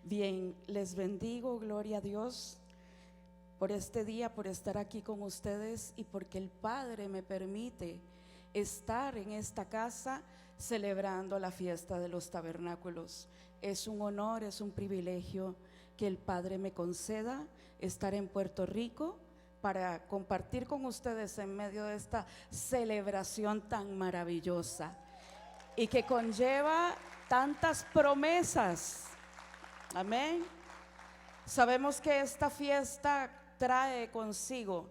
Bien, les bendigo, gloria a Dios por este día, por estar aquí con ustedes y porque el Padre me permite estar en esta casa celebrando la fiesta de los tabernáculos. Es un honor, es un privilegio que el Padre me conceda estar en Puerto Rico para compartir con ustedes en medio de esta celebración tan maravillosa y que conlleva tantas promesas. Amén. Sabemos que esta fiesta trae consigo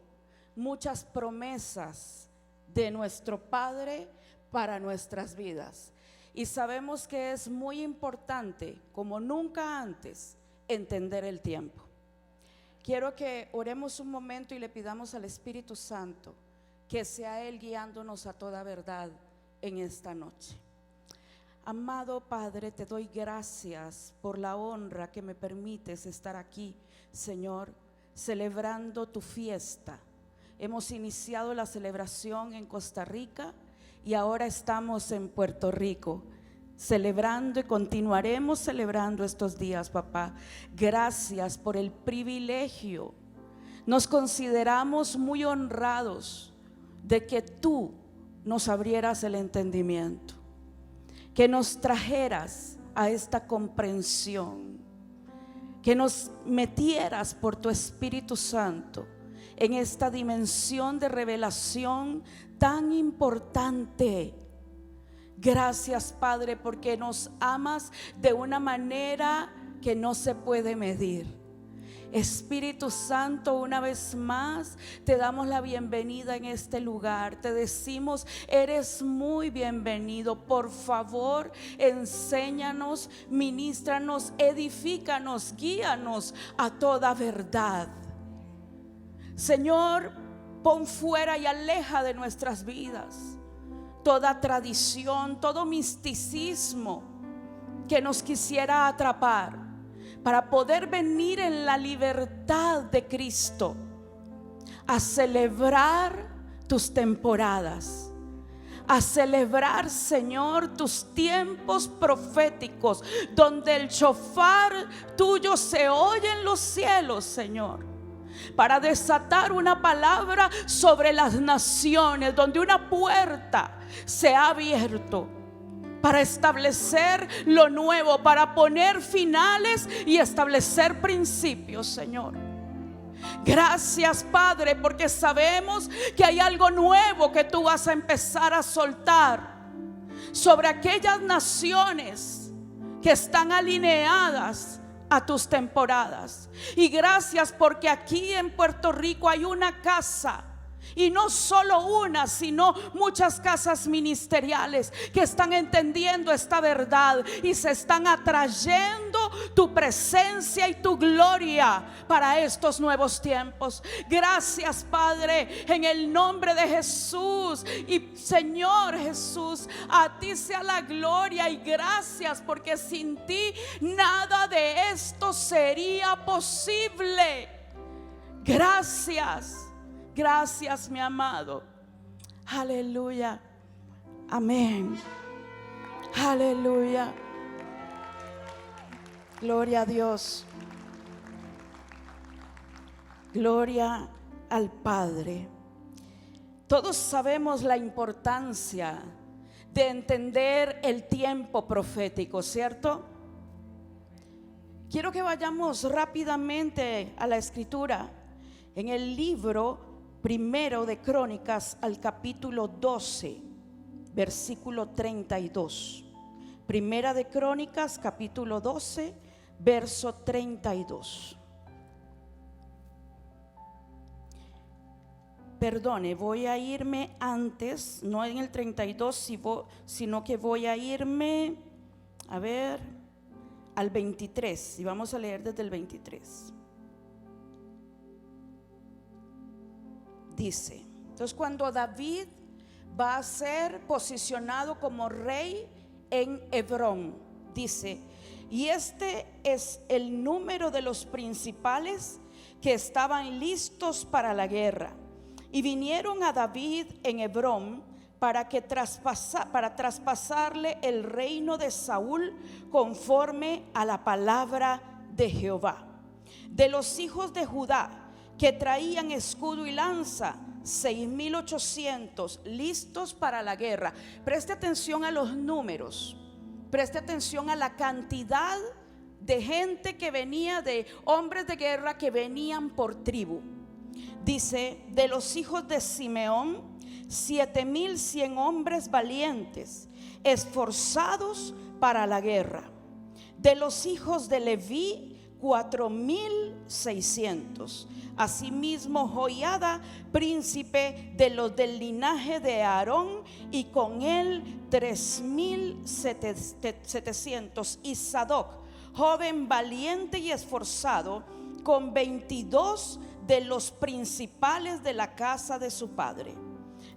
muchas promesas de nuestro Padre para nuestras vidas. Y sabemos que es muy importante, como nunca antes, entender el tiempo. Quiero que oremos un momento y le pidamos al Espíritu Santo que sea Él guiándonos a toda verdad en esta noche. Amado Padre, te doy gracias por la honra que me permites estar aquí, Señor, celebrando tu fiesta. Hemos iniciado la celebración en Costa Rica y ahora estamos en Puerto Rico, celebrando y continuaremos celebrando estos días, papá. Gracias por el privilegio. Nos consideramos muy honrados de que tú nos abrieras el entendimiento, que nos trajeras a esta comprensión, que nos metieras por tu Espíritu Santo en esta dimensión de revelación tan importante. Gracias, Padre, porque nos amas de una manera que no se puede medir. Espíritu Santo, una vez más te damos la bienvenida en este lugar. Te decimos, eres muy bienvenido. Por favor, enséñanos, ministranos, edifícanos, guíanos a toda verdad. Señor, pon fuera y aleja de nuestras vidas toda tradición, todo misticismo que nos quisiera atrapar, para poder venir en la libertad de Cristo a celebrar tus temporadas, a celebrar, Señor, tus tiempos proféticos, donde el shofar tuyo se oye en los cielos, Señor, para desatar una palabra sobre las naciones, donde una puerta se ha abierto para establecer lo nuevo, para poner finales y establecer principios, Señor. Gracias, Padre, porque sabemos que hay algo nuevo que tú vas a empezar a soltar sobre aquellas naciones que están alineadas a tus temporadas. Y gracias porque aquí en Puerto Rico hay una casa, y no solo una, sino muchas casas ministeriales que están entendiendo esta verdad y se están atrayendo tu presencia y tu gloria para estos nuevos tiempos. Gracias, Padre, en el nombre de Jesús. Y Señor Jesús, a ti sea la gloria y gracias, porque sin ti nada de esto sería posible. Gracias. Gracias, mi amado. Aleluya. Amén. Aleluya. Gloria a Dios. Gloria al Padre. Todos sabemos la importancia de entender el tiempo profético, ¿cierto? Quiero que vayamos rápidamente a la Escritura. En el libro Primero de Crónicas, al capítulo 12, versículo 32. Primera de Crónicas, capítulo 12, verso 32. Perdone, voy a irme antes, no en el 32, sino que voy a irme, a ver, al 23. Y vamos a leer desde el 23. Dice, entonces cuando David va a ser posicionado como rey en Hebrón, dice, y este es el número de los principales que estaban listos para la guerra, y vinieron a David en Hebrón para traspasarle el reino de Saúl conforme a la palabra de Jehová. De los hijos de Judá, que traían escudo y lanza, 6,800 listos para la guerra. Preste atención a los números, preste atención a la cantidad de gente que venía, de hombres de guerra que venían por tribu. Dice: de los hijos de Simeón, 7,100 hombres valientes, esforzados para la guerra. De los hijos de Leví, 4,600. Asimismo Joiada, príncipe de los del linaje de Aarón, y con él 3,700. Y Sadoc, joven valiente y esforzado, con 22 de los principales de la casa de su padre.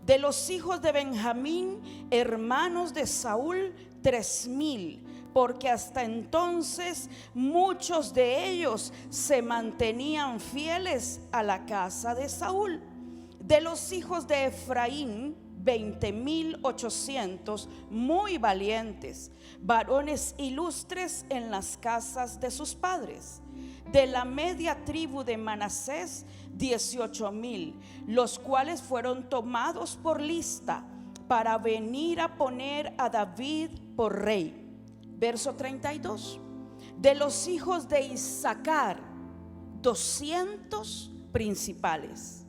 De los hijos de Benjamín, hermanos de Saúl, 3,000, porque hasta entonces muchos de ellos se mantenían fieles a la casa de Saúl. De los hijos de Efraín, 20,800, muy valientes, varones ilustres en las casas de sus padres. De la media tribu de Manasés, 18,000, los cuales fueron tomados por lista para venir a poner a David por rey. Verso 32. De los hijos de Isaacar, 200 principales,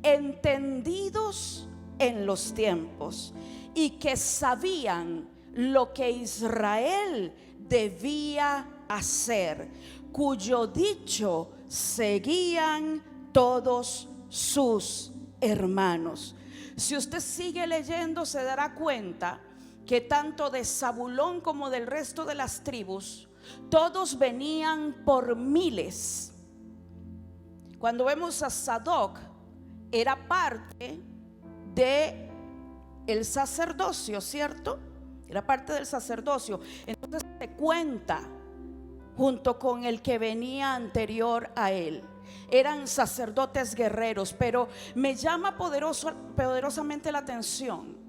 entendidos en los tiempos, y que sabían lo que Israel debía hacer, cuyo dicho seguían todos sus hermanos. Si usted sigue leyendo, se dará cuenta que tanto de Zabulón como del resto de las tribus, todos venían por miles. Cuando vemos a Sadoc, era parte de el sacerdocio, ¿cierto? Era parte del sacerdocio. Entonces se cuenta junto con el que venía anterior a él. Eran sacerdotes guerreros, pero me llama poderosamente la atención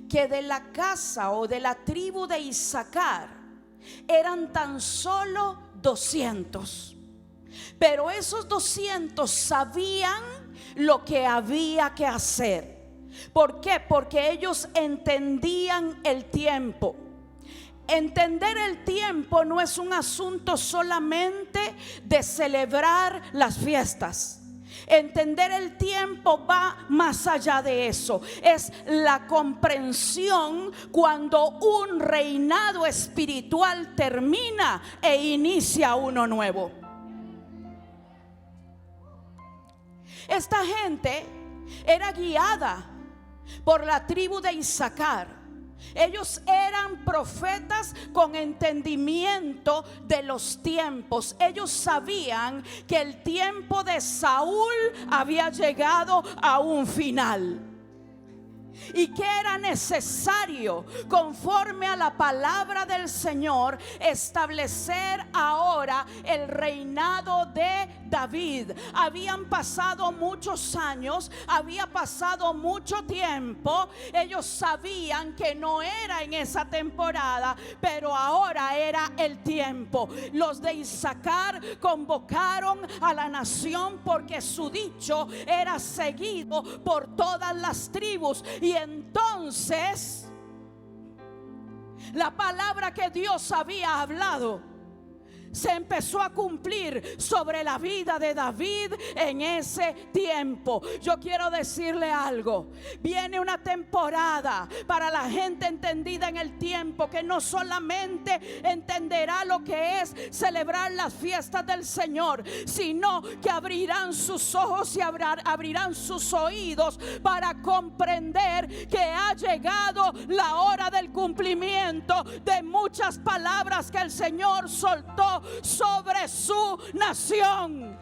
que de la casa o de la tribu de Isaacar eran tan solo 200. Pero esos 200 sabían lo que había que hacer. ¿Por qué? Porque ellos entendían el tiempo. Entender el tiempo no es un asunto solamente de celebrar las fiestas. Entender el tiempo va más allá de eso. Es la comprensión cuando un reinado espiritual termina e inicia uno nuevo. Esta gente era guiada por la tribu de Isaacar. Ellos eran profetas con entendimiento de los tiempos. Ellos sabían que el tiempo de Saúl había llegado a un final y que era necesario, conforme a la palabra del Señor, establecer ahora el reinado de David. Habían pasado muchos años, había pasado mucho tiempo. Ellos sabían que no era en esa temporada, pero ahora era el tiempo. Los de Isaacar convocaron a la nación porque su dicho era seguido por todas las tribus. Y entonces la palabra que Dios había hablado se empezó a cumplir sobre la vida de David en ese tiempo. Yo quiero decirle algo: viene una temporada para la gente entendida en el tiempo, que no solamente entenderá lo que es celebrar las fiestas del Señor, sino que abrirán sus ojos y abrirán sus oídos para comprender que ha llegado la hora del cumplimiento de muchas palabras que el Señor soltó sobre su nación.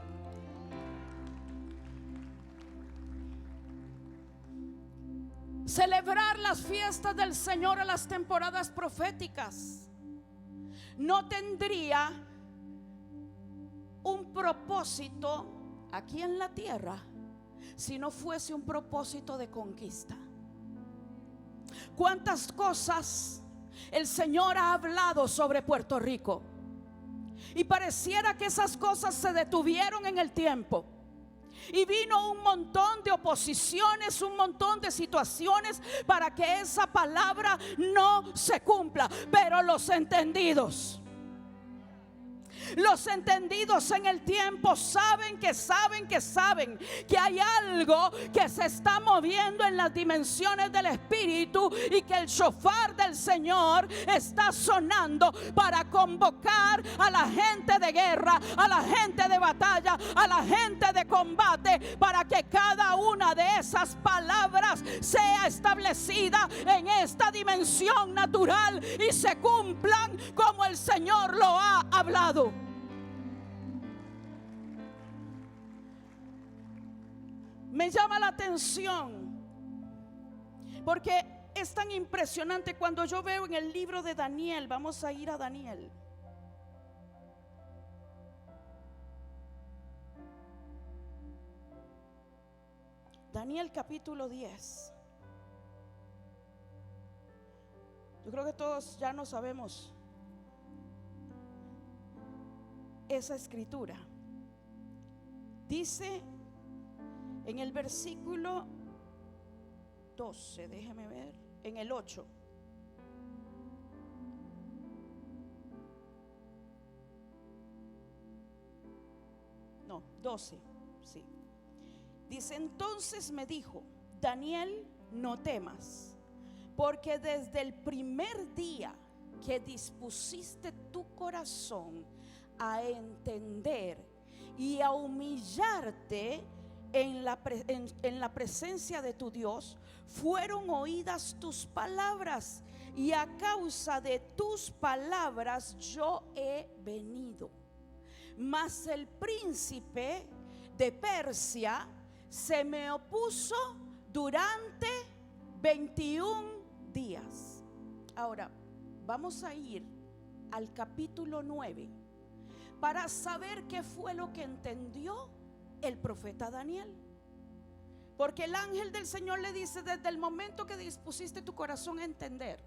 Celebrar las fiestas del Señor en las temporadas proféticas no tendría un propósito aquí en la tierra si no fuese un propósito de conquista. ¿Cuántas cosas el Señor ha hablado sobre Puerto Rico? Y pareciera que esas cosas se detuvieron en el tiempo. Y vino un montón de oposiciones, un montón de situaciones para que esa palabra no se cumpla. Pero los entendidos en el tiempo saben que hay algo que se está moviendo en las dimensiones del Espíritu, y que el shofar del Señor está sonando para convocar a la gente de guerra, a la gente de batalla, a la gente de combate, para que cada una de esas palabras sea establecida en esta dimensión natural y se cumplan como el Señor lo ha hablado. Me llama la atención porque es tan impresionante cuando yo veo en el libro de Daniel. Vamos a ir a Daniel. Daniel capítulo 10. Yo creo que todos ya no sabemos esa escritura. Dice en el versículo 12, déjeme ver, en el 8. No, 12, sí. Dice: entonces me dijo, Daniel, no temas, porque desde el primer día que dispusiste tu corazón a entender y a humillarte en la presencia de tu Dios, fueron oídas tus palabras, y a causa de tus palabras yo he venido. Mas el príncipe de Persia se me opuso durante 21 días. Ahora vamos a ir al capítulo 9 para saber qué fue lo que entendió el profeta Daniel. Porque el ángel del Señor le dice: desde el momento que dispusiste tu corazón a entender,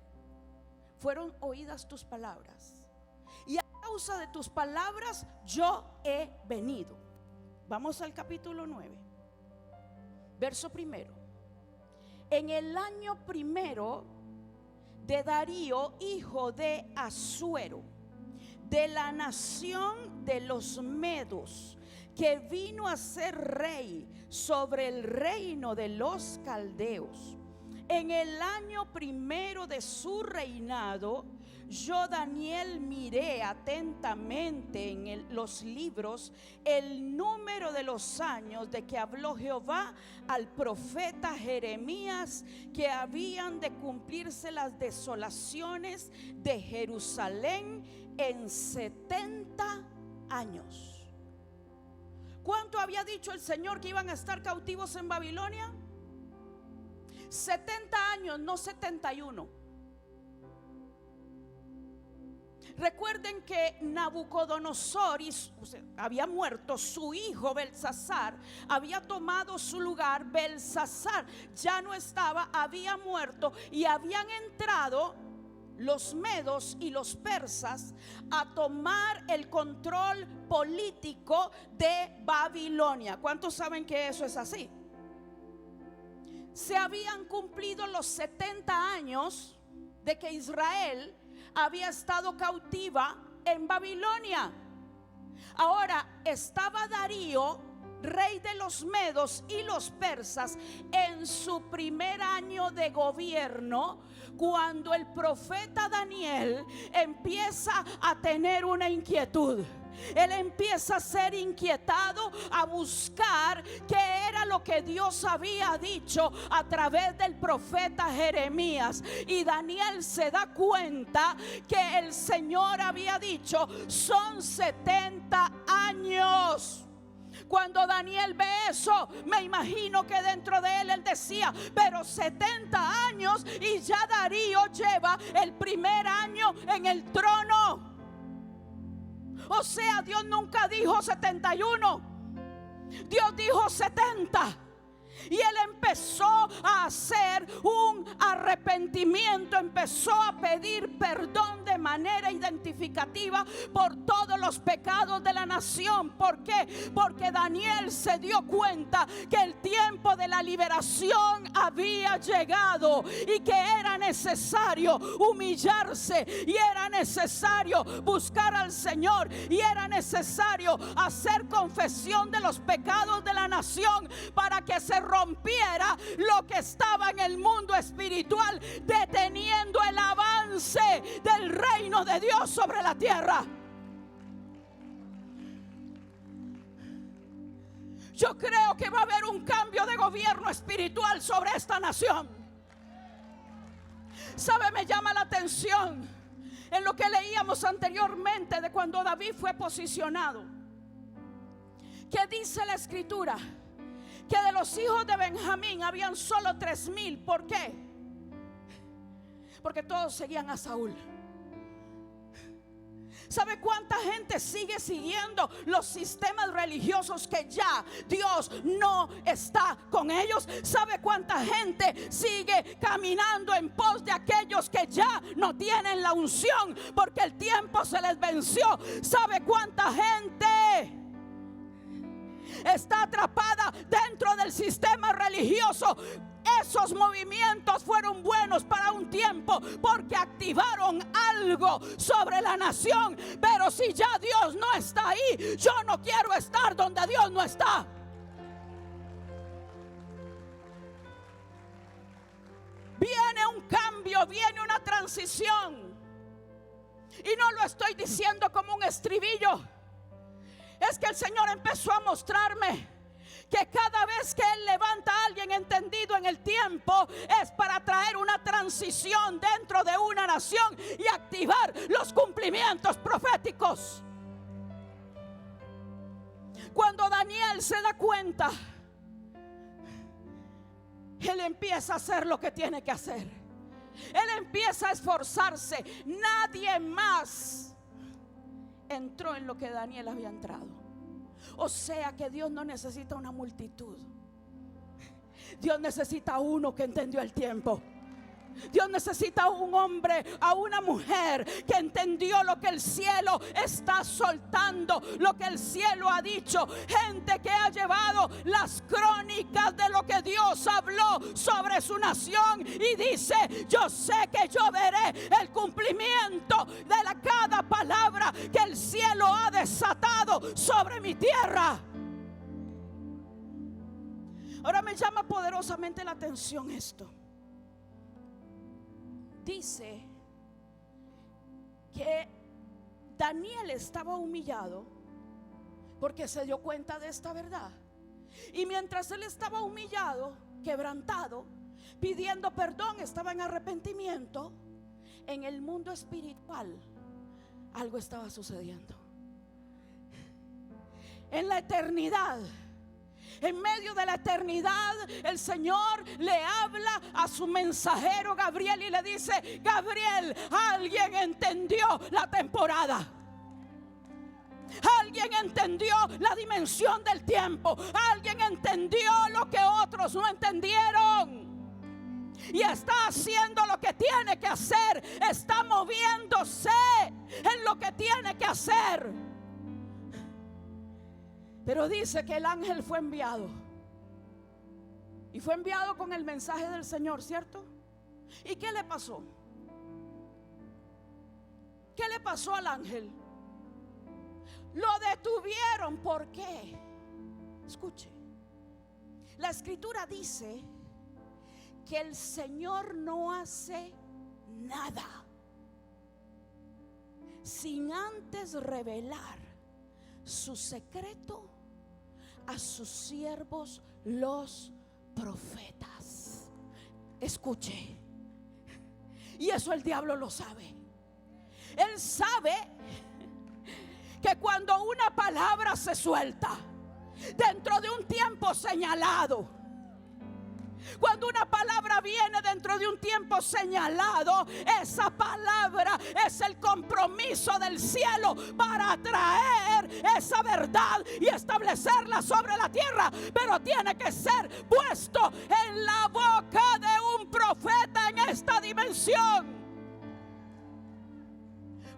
fueron oídas tus palabras, y a causa de tus palabras yo he venido. Vamos al capítulo 9, verso primero. En el año primero de Darío, hijo de Asuero, de la nación de los medos, que vino a ser rey sobre el reino de los caldeos, en el año primero de su reinado, yo, Daniel, miré atentamente en los libros el número de los años de que habló Jehová al profeta Jeremías, que habían de cumplirse las desolaciones de Jerusalén en 70 años. ¿Cuánto había dicho el Señor que iban a estar cautivos en Babilonia? 70 años, no 71. Recuerden que Nabucodonosor había muerto, su hijo Belsasar había tomado su lugar. Belsasar ya no estaba, había muerto, y habían entrado los medos y los persas a tomar el control político de Babilonia. ¿Cuántos saben que eso es así? Se habían cumplido los 70 años de que Israel había estado cautiva en Babilonia. Ahora estaba Darío, rey de los medos y los persas, en su primer año de gobierno, cuando el profeta Daniel empieza a tener una inquietud. Él empieza a ser inquietado, a buscar qué era lo que Dios había dicho a través del profeta Jeremías. Y Daniel se da cuenta que el Señor había dicho: son 70 años. Cuando Daniel ve eso, me imagino que dentro de él decía: pero 70 años y ya Darío lleva el primer año en el trono. O sea, Dios nunca dijo 71, Dios dijo 70. Y él empezó a hacer un arrepentimiento, empezó a pedir perdón de manera identificativa por todos los pecados de la nación. ¿Por qué? Porque Daniel se dio cuenta que el tiempo de la liberación había llegado y que era necesario humillarse, y era necesario buscar al Señor, y era necesario hacer confesión de los pecados de la nación para que se rompiera lo que estaba en el mundo espiritual, deteniendo el avance del reino de Dios sobre la tierra. Yo creo que va a haber un cambio de gobierno espiritual sobre esta nación. ¿Sabe? Me llama la atención en lo que leíamos anteriormente de cuando David fue posicionado, que dice la escritura que de los hijos de Benjamín habían solo 3,000. ¿Por qué? Porque todos seguían a Saúl. ¿Sabe cuánta gente sigue siguiendo los sistemas religiosos que ya Dios no está con ellos? ¿Sabe cuánta gente sigue caminando en pos de aquellos que ya no tienen la unción porque el tiempo se les venció? ¿Sabe cuánta gente está atrapada dentro del sistema religioso? Esos movimientos fueron buenos para un tiempo porque activaron algo sobre la nación, pero si ya Dios no está ahí, yo no quiero estar donde Dios no está. Viene un cambio, viene una transición, y no lo estoy diciendo como un estribillo. Es que el Señor empezó a mostrarme que cada vez que Él levanta a alguien entendido en el tiempo, es para traer una transición dentro de una nación y activar los cumplimientos proféticos. Cuando Daniel se da cuenta, él empieza a hacer lo que tiene que hacer. Él empieza a esforzarse. Nadie más entró en lo que Daniel había entrado. O sea que Dios no necesita una multitud. Dios necesita a uno que entendió el tiempo. Dios necesita a un hombre, a una mujer que entendió lo que el cielo está soltando, lo que el cielo ha dicho. Gente que ha llevado las crónicas de lo que Dios habló sobre su nación y dice: yo sé que yo veré el cumplimiento de cada palabra que el cielo ha desatado sobre mi tierra. Ahora me llama poderosamente la atención esto. Dice que Daniel estaba humillado porque se dio cuenta de esta verdad. Y mientras él estaba humillado, quebrantado, pidiendo perdón, estaba en arrepentimiento, en el mundo espiritual algo estaba sucediendo. En la eternidad, en medio de la eternidad, el Señor le habla a su mensajero Gabriel y le dice: Gabriel, alguien entendió la temporada. Alguien entendió la dimensión del tiempo. Alguien entendió lo que otros no entendieron. Y está haciendo lo que tiene que hacer. Está moviéndose en lo que tiene que hacer. Pero dice que el ángel fue enviado. Y fue enviado con el mensaje del Señor, ¿cierto? ¿Y qué le pasó? ¿Qué le pasó al ángel? Lo detuvieron. ¿Por qué? Escuche. La escritura dice que el Señor no hace nada sin antes revelar su secreto a sus siervos los profetas. Escuche. Y eso el diablo lo sabe. Él sabe que cuando una palabra se suelta dentro de un tiempo señalado, cuando una palabra viene dentro de un tiempo señalado, esa palabra es el compromiso del cielo para traer esa verdad y establecerla sobre la tierra, pero tiene que ser puesto en la boca de un profeta en esta dimensión.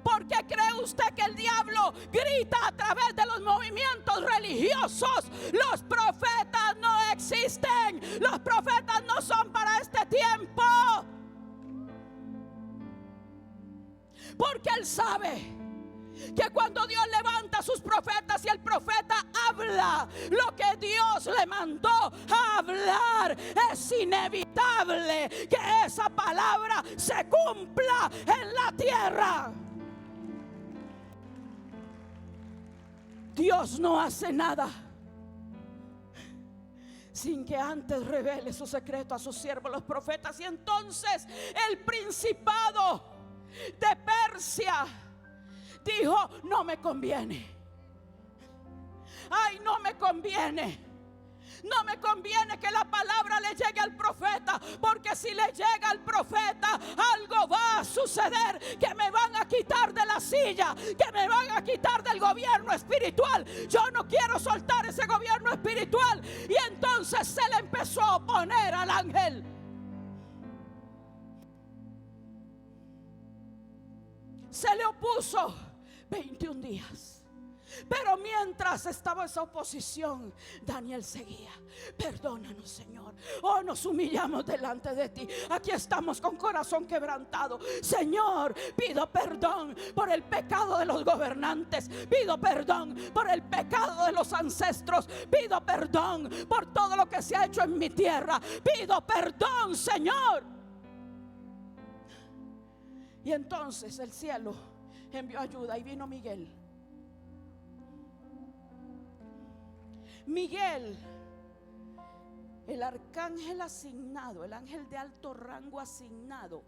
¿Por qué cree usted que el diablo grita a través de los movimientos religiosos? Los profetas no existen. Los profetas no son para este tiempo. Porque él sabe que cuando Dios levanta a sus profetas y el profeta habla lo que Dios le mandó a hablar, es inevitable que esa palabra se cumpla en la tierra. Dios no hace nada sin que antes revele su secreto a sus siervos los profetas. Y entonces el principado de Persia dijo: no me conviene. Ay, no me conviene. No me conviene que la palabra le llegue al profeta, porque si le llega al profeta, algo va a suceder, que me van a quitar de la silla, que me van a quitar del gobierno espiritual. Yo no quiero soltar ese gobierno espiritual. Y entonces se le empezó a oponer al ángel. Se le opuso 21 días. Pero mientras estaba esa oposición, Daniel seguía: perdónanos, Señor. Oh, nos humillamos delante de ti. Aquí estamos con corazón quebrantado. Señor, pido perdón por el pecado de los gobernantes. Pido perdón por el pecado de los ancestros. Pido perdón por todo lo que se ha hecho en mi tierra. Pido perdón, Señor. Y entonces el cielo envió ayuda y vino Miguel. Miguel, el arcángel asignado, el ángel de alto rango asignado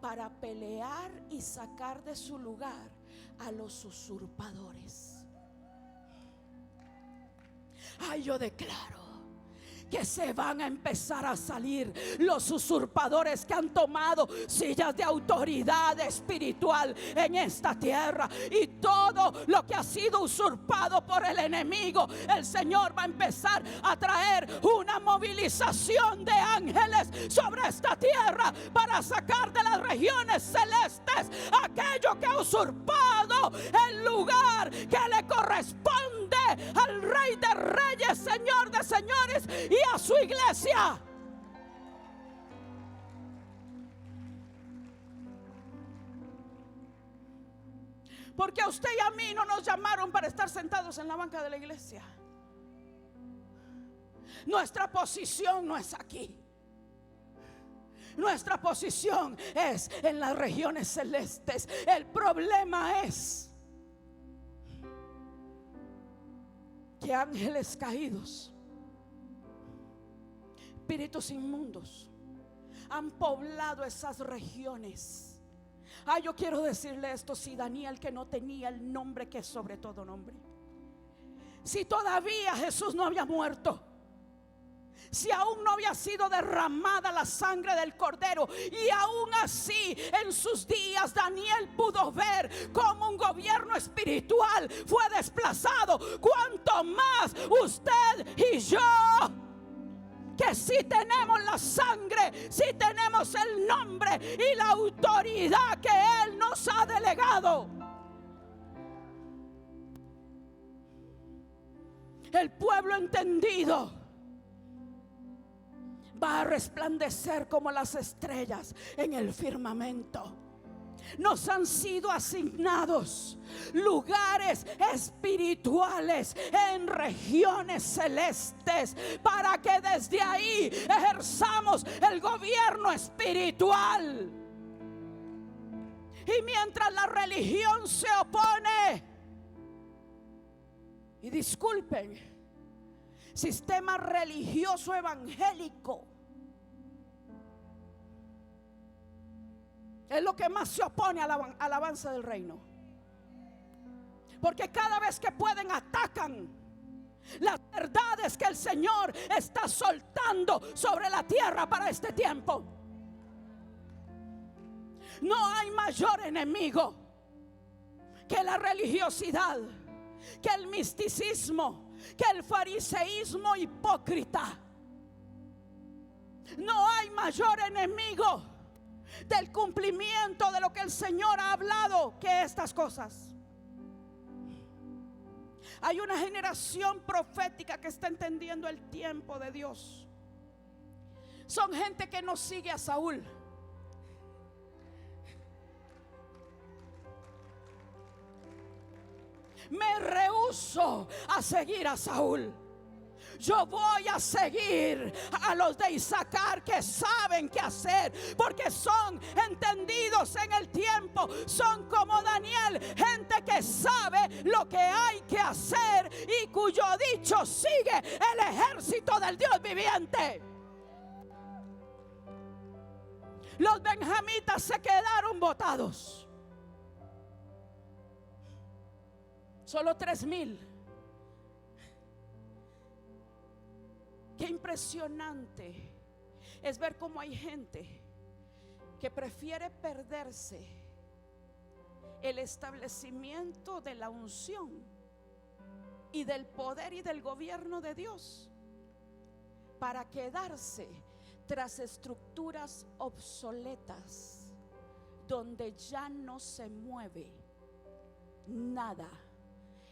para pelear y sacar de su lugar a los usurpadores. Ay, yo declaro que se van a empezar a salir los usurpadores que han tomado sillas de autoridad espiritual en esta tierra, y todo lo que ha sido usurpado por el enemigo, el Señor va a empezar a traer una movilización de ángeles sobre esta tierra para sacar de las regiones celestes aquello que ha usurpado el lugar que le corresponde al Rey de Reyes, Señor de Señores, y a su iglesia. Porque a usted y a mí no nos llamaron para estar sentados en la banca de la iglesia. Nuestra posición no es aquí. Nuestra posición es en las regiones celestes. El problema es que ángeles caídos, espíritus inmundos, han poblado esas regiones. Yo quiero decirle esto: si Daniel, que no tenía el nombre que es sobre todo nombre, si todavía Jesús no había muerto, si aún no había sido derramada la sangre del Cordero, y aún así en sus días Daniel pudo ver cómo un gobierno espiritual fue desplazado, cuanto más usted y yo, que si tenemos la sangre, si tenemos el nombre y la autoridad que Él nos ha delegado. El pueblo entendido va a resplandecer como las estrellas en el firmamento. Nos han sido asignados lugares espirituales en regiones celestes para que desde ahí ejerzamos el gobierno espiritual. Y mientras la religión se opone, y disculpen, sistema religioso evangélico es lo que más se opone al avance del reino. Porque cada vez que pueden atacan las verdades que el Señor está soltando sobre la tierra para este tiempo. No hay mayor enemigo que la religiosidad, que el misticismo, que el fariseísmo hipócrita. No hay mayor enemigo del cumplimiento de lo que el Señor ha hablado que estas cosas. Hay una generación profética que está entendiendo el tiempo de Dios. Son gente que no sigue a Saúl. Me rehúso a seguir a Saúl. Yo voy a seguir a los de Isaacar, que saben qué hacer, porque son entendidos en el tiempo. Son como Daniel, gente que sabe lo que hay que hacer y cuyo dicho sigue el ejército del Dios viviente. Los benjamitas se quedaron botados. Solo 3,000. Qué impresionante es ver cómo hay gente que prefiere perderse el establecimiento de la unción y del poder y del gobierno de Dios para quedarse tras estructuras obsoletas donde ya no se mueve nada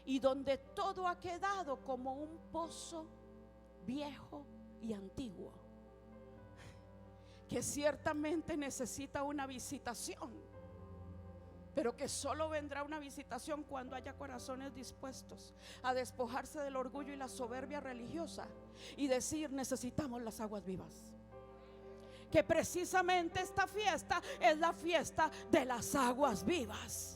y donde todo ha quedado como un pozo viejo y antiguo, que ciertamente necesita una visitación, pero que solo vendrá una visitación cuando haya corazones dispuestos a despojarse del orgullo y la soberbia religiosa y decir: necesitamos las aguas vivas. Que precisamente esta fiesta es la fiesta de las aguas vivas.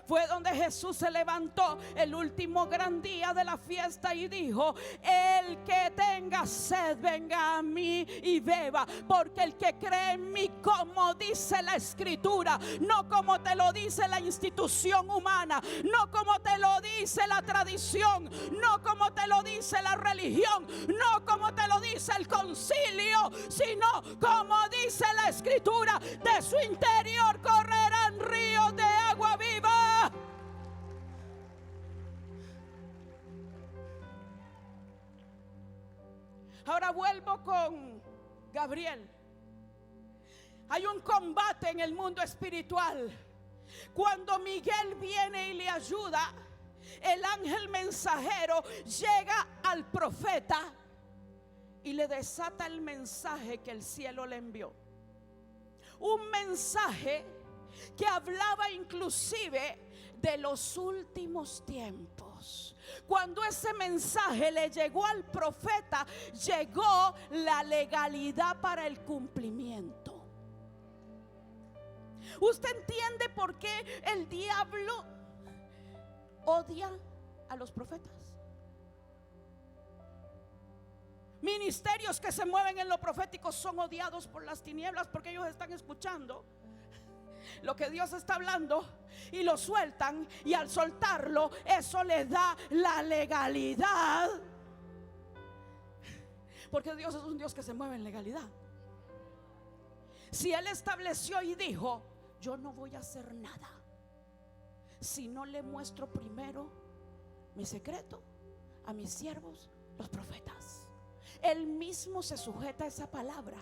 Fue donde Jesús se levantó el último gran día de la fiesta y dijo: el que tenga sed, venga a mí y beba, porque el que cree en mí, como dice la escritura, no como te lo dice la institución humana, no como te lo dice la tradición, no como te lo dice la religión, no como te lo dice el concilio, sino como dice la escritura: de su interior correrán ríos de agua viva. Ahora vuelvo con Gabriel. Hay un combate en el mundo espiritual. Cuando Miguel viene y le ayuda, el ángel mensajero llega al profeta y le desata el mensaje que el cielo le envió. Un mensaje que hablaba inclusive de los últimos tiempos. Cuando ese mensaje le llegó al profeta, llegó la legalidad para el cumplimiento. ¿Usted entiende por qué el diablo odia a los profetas? Ministerios que se mueven en lo profético son odiados por las tinieblas, porque ellos están escuchando lo que Dios está hablando y lo sueltan, y al soltarlo, eso les da la legalidad, porque Dios es un Dios que se mueve en legalidad. Si Él estableció y dijo: yo no voy a hacer nada si no le muestro primero mi secreto a mis siervos, los profetas, Él mismo se sujeta a esa palabra.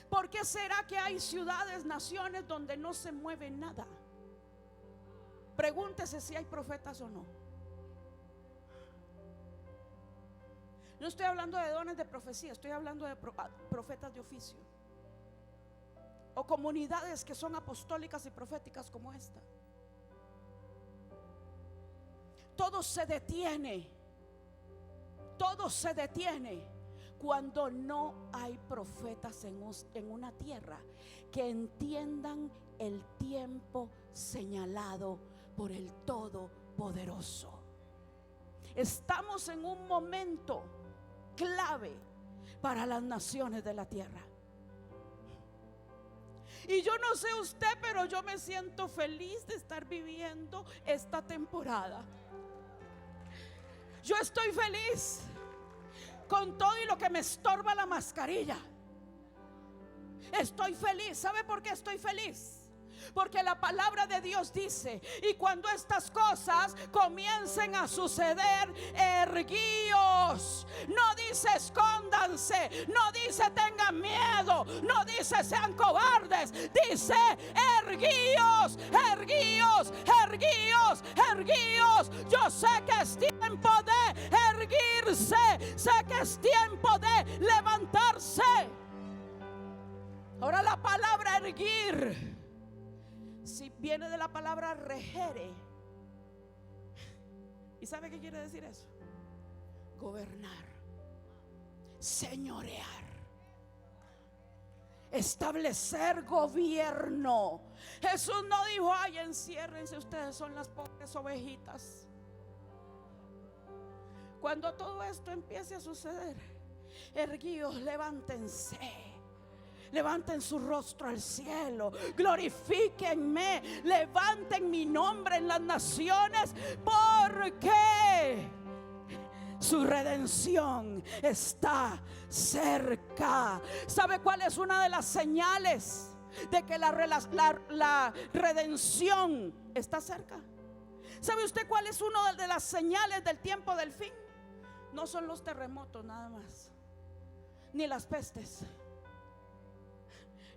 ¿Por qué será que hay ciudades, naciones donde no se mueve nada? Pregúntese si hay profetas o no. No estoy hablando de dones de profecía, estoy hablando de profetas de oficio, o comunidades que son apostólicas y proféticas como esta. Todo se detiene. Todo se detiene cuando no hay profetas en una tierra que entiendan el tiempo señalado por el Todopoderoso. Estamos en un momento clave para las naciones de la tierra. Y yo no sé usted, pero yo me siento feliz de estar viviendo esta temporada. Yo estoy feliz con todo y lo que me estorba la mascarilla. Estoy feliz. ¿Sabe por qué estoy feliz? Porque la palabra de Dios dice: y cuando estas cosas comiencen a suceder, erguíos. No dice escóndanse, no dice tengan miedo, no dice sean cobardes. Dice erguíos, erguíos, erguíos, erguíos. Yo sé que es tiempo de erguirse, sé que es tiempo de levantarse. Ahora la palabra erguir, si viene de la palabra regere. ¿Y sabe qué quiere decir eso? Gobernar, señorear, establecer gobierno. Jesús no dijo: ay, enciérrense, ustedes son las pobres ovejitas. Cuando todo esto empiece a suceder, erguíos, levántense. Levanten su rostro al cielo, glorifíquenme, levanten mi nombre en las naciones, porque su redención está cerca. ¿Sabe cuál es una de las señales de que la redención está cerca? ¿Sabe usted cuál es una de las señales del tiempo del fin? No son los terremotos nada más, ni las pestes.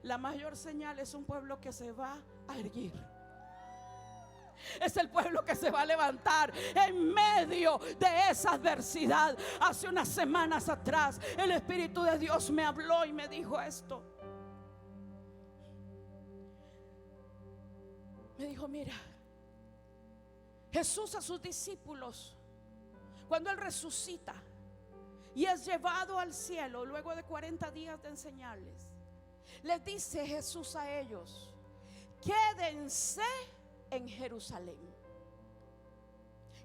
La mayor señal es un pueblo que se va a erguir. Es el pueblo que se va a levantar en medio de esa adversidad. Hace unas semanas atrás el Espíritu de Dios me habló y me dijo esto. Me dijo: mira, Jesús a sus discípulos, cuando Él resucita y es llevado al cielo luego de 40 días de enseñarles, les dice Jesús a ellos: quédense en Jerusalén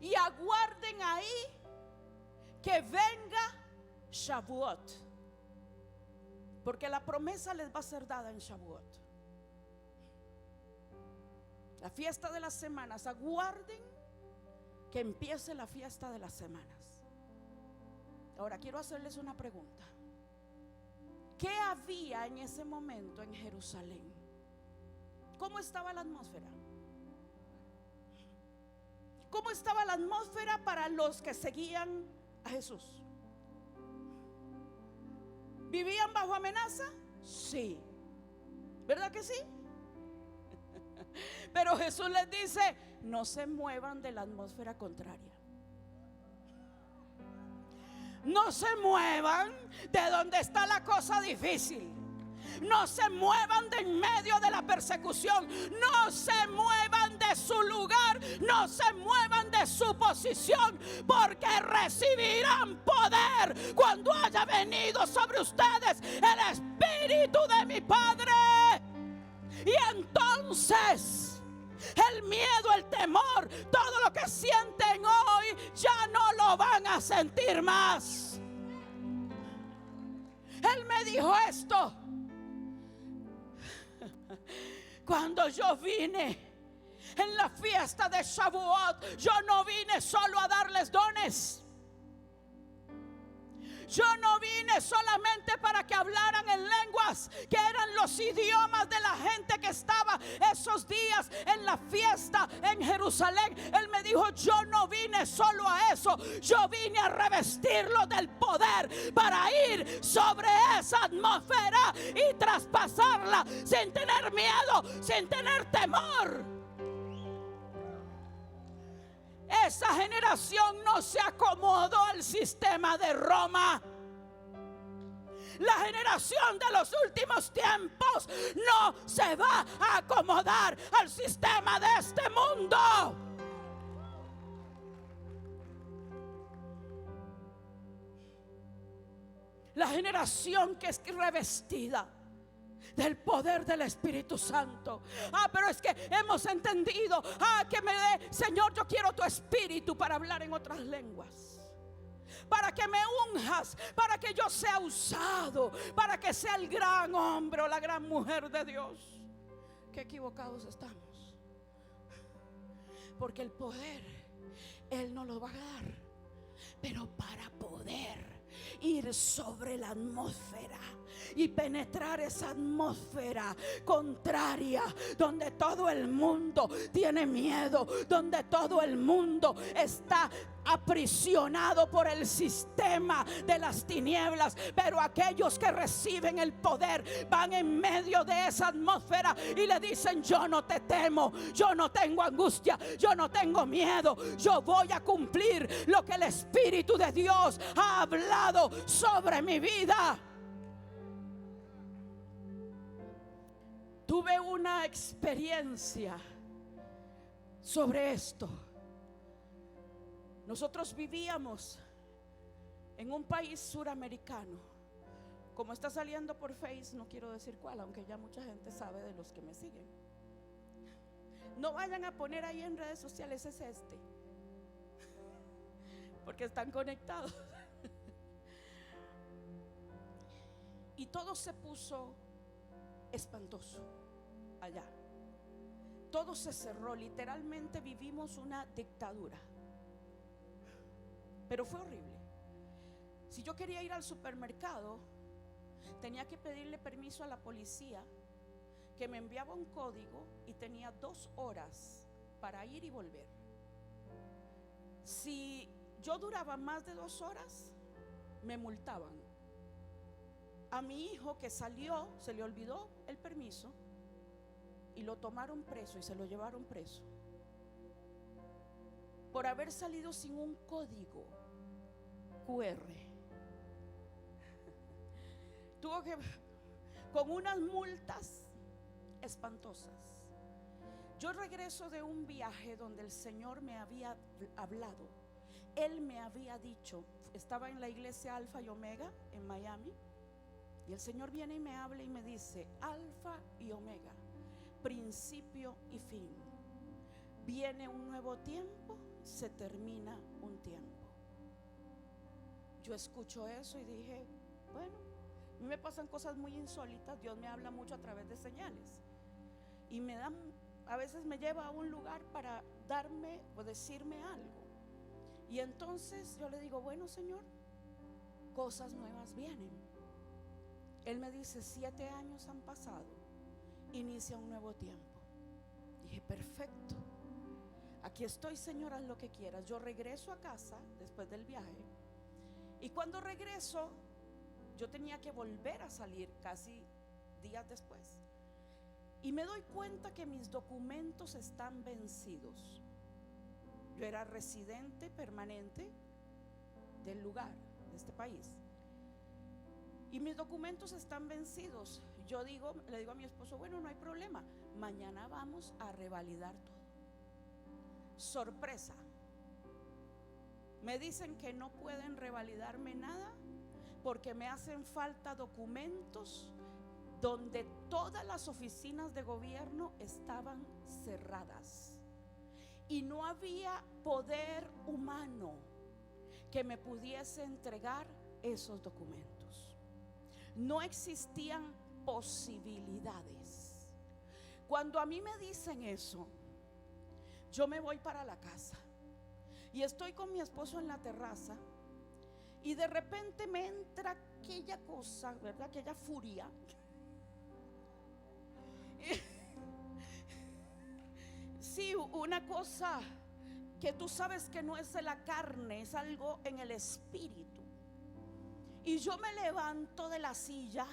y aguarden ahí que venga Shavuot, porque la promesa les va a ser dada en Shavuot, la fiesta de las semanas. Aguarden que empiece la fiesta de las semanas. Ahora quiero hacerles una pregunta. ¿Qué había en ese momento en Jerusalén? ¿Cómo estaba la atmósfera? ¿Cómo estaba la atmósfera para los que seguían a Jesús? ¿Vivían bajo amenaza? Sí. ¿Verdad que sí? Pero Jesús les dice: no se muevan de la atmósfera contraria. No se muevan de donde está la cosa difícil. No se muevan de en medio de la persecución. No se muevan de su lugar. No se muevan de su posición, porque recibirán poder cuando haya venido sobre ustedes el Espíritu de mi Padre. Y entonces el miedo, el temor, todo lo que sienten hoy, ya no lo van a sentir más. Él me dijo esto: cuando yo vine en la fiesta de Shavuot, yo no vine solo a darles dones. Yo no vine solamente para que hablaran en lenguas, que eran los idiomas de la gente que estaba esos días en la fiesta en Jerusalén. Él me dijo: yo no vine solo a eso. Yo vine a revestirlo del poder para ir sobre esa atmósfera y traspasarla sin tener miedo, sin tener temor. Esa generación no se acomodó al sistema de Roma. La generación de los últimos tiempos no se va a acomodar al sistema de este mundo. La generación que es revestida del poder del Espíritu Santo. Pero es que hemos entendido. Que me dé, Señor, yo quiero tu Espíritu para hablar en otras lenguas, para que me unjas, para que yo sea usado, para que sea el gran hombre o la gran mujer de Dios. Qué equivocados estamos, porque el poder Él nos lo va a dar, pero para poder ir sobre la atmósfera, y penetrar esa atmósfera contraria, donde todo el mundo tiene miedo, donde todo el mundo está aprisionado por el sistema de las tinieblas. Pero aquellos que reciben el poder van en medio de esa atmósfera y le dicen: yo no te temo, yo no tengo angustia, yo no tengo miedo, yo voy a cumplir lo que el Espíritu de Dios ha hablado sobre mi vida. Tuve una experiencia sobre esto. Nosotros vivíamos en un país suramericano. Como está saliendo por Face, no quiero decir cuál, aunque ya mucha gente sabe de los que me siguen. No vayan a poner ahí en redes sociales, es este, porque están conectados. Y todo se puso espantoso allá. Todo se cerró, literalmente vivimos una dictadura. Pero fue horrible. Si yo quería ir al supermercado, tenía que pedirle permiso a la policía, que me enviaba un código y tenía 2 horas para ir y volver. Si yo duraba más de 2 horas, me multaban. A mi hijo que salió, se le olvidó el permiso y lo tomaron preso y se lo llevaron preso por haber salido sin un código QR. Tuvo que, con unas multas espantosas. Yo regreso de un viaje donde el Señor me había hablado. Él me había dicho, estaba en la iglesia Alfa y Omega en Miami, y el Señor viene y me habla y me dice: Alfa y Omega, principio y fin. Viene un nuevo tiempo, se termina un tiempo. Yo escucho eso y dije: bueno, a mí me pasan cosas muy insólitas. Dios me habla mucho a través de señales y me da, a veces me lleva a un lugar para darme o decirme algo. Y entonces yo le digo: bueno, Señor, cosas nuevas vienen. Él me dice: 7 años han pasado, inicia un nuevo tiempo. Dije: perfecto, aquí estoy, Señor, haz lo que quieras. Yo regreso a casa después del viaje, y cuando regreso yo tenía que volver a salir casi días después, y me doy cuenta que mis documentos están vencidos. Yo era residente permanente del lugar, de este país, y mis documentos están vencidos. Yo le digo a mi esposo: bueno, no hay problema, mañana vamos a revalidar todo. Sorpresa, me dicen que no pueden revalidarme nada porque me hacen falta documentos donde todas las oficinas de gobierno estaban cerradas y no había poder humano que me pudiese entregar esos documentos. No existían posibilidades. Cuando a mí me dicen eso, yo me voy para la casa y estoy con mi esposo en la terraza, y de repente me entra aquella cosa, ¿verdad? Aquella furia. Sí, una cosa que tú sabes que no es de la carne, es algo en el espíritu. Y yo me levanto de la silla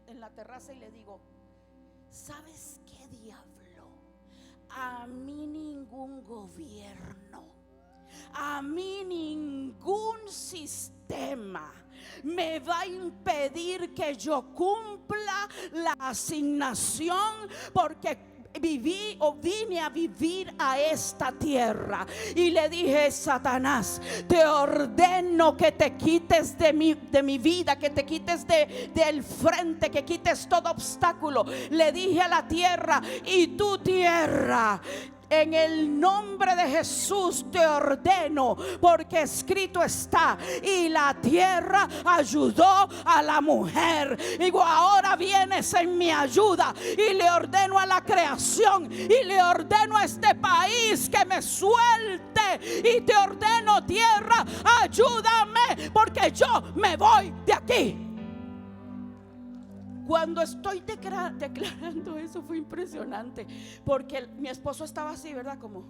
en la terraza y le digo: ¿sabes qué, diablo? A mí ningún gobierno, a mí ningún sistema me va a impedir que yo cumpla la asignación, porque vine a vivir a esta tierra. Y le dije: Satanás, te ordeno que te quites de mi vida, que te quites del frente, que quites todo obstáculo. Le dije a la tierra: y tu tierra, en el nombre de Jesús te ordeno, porque escrito está: y la tierra ayudó a la mujer. Digo: ahora vienes en mi ayuda, y le ordeno a la creación, y le ordeno a este país que me suelte, y te ordeno, tierra, ayúdame, porque yo me voy de aquí. Cuando estoy declarando eso fue impresionante, porque mi esposo estaba así, ¿verdad? Como,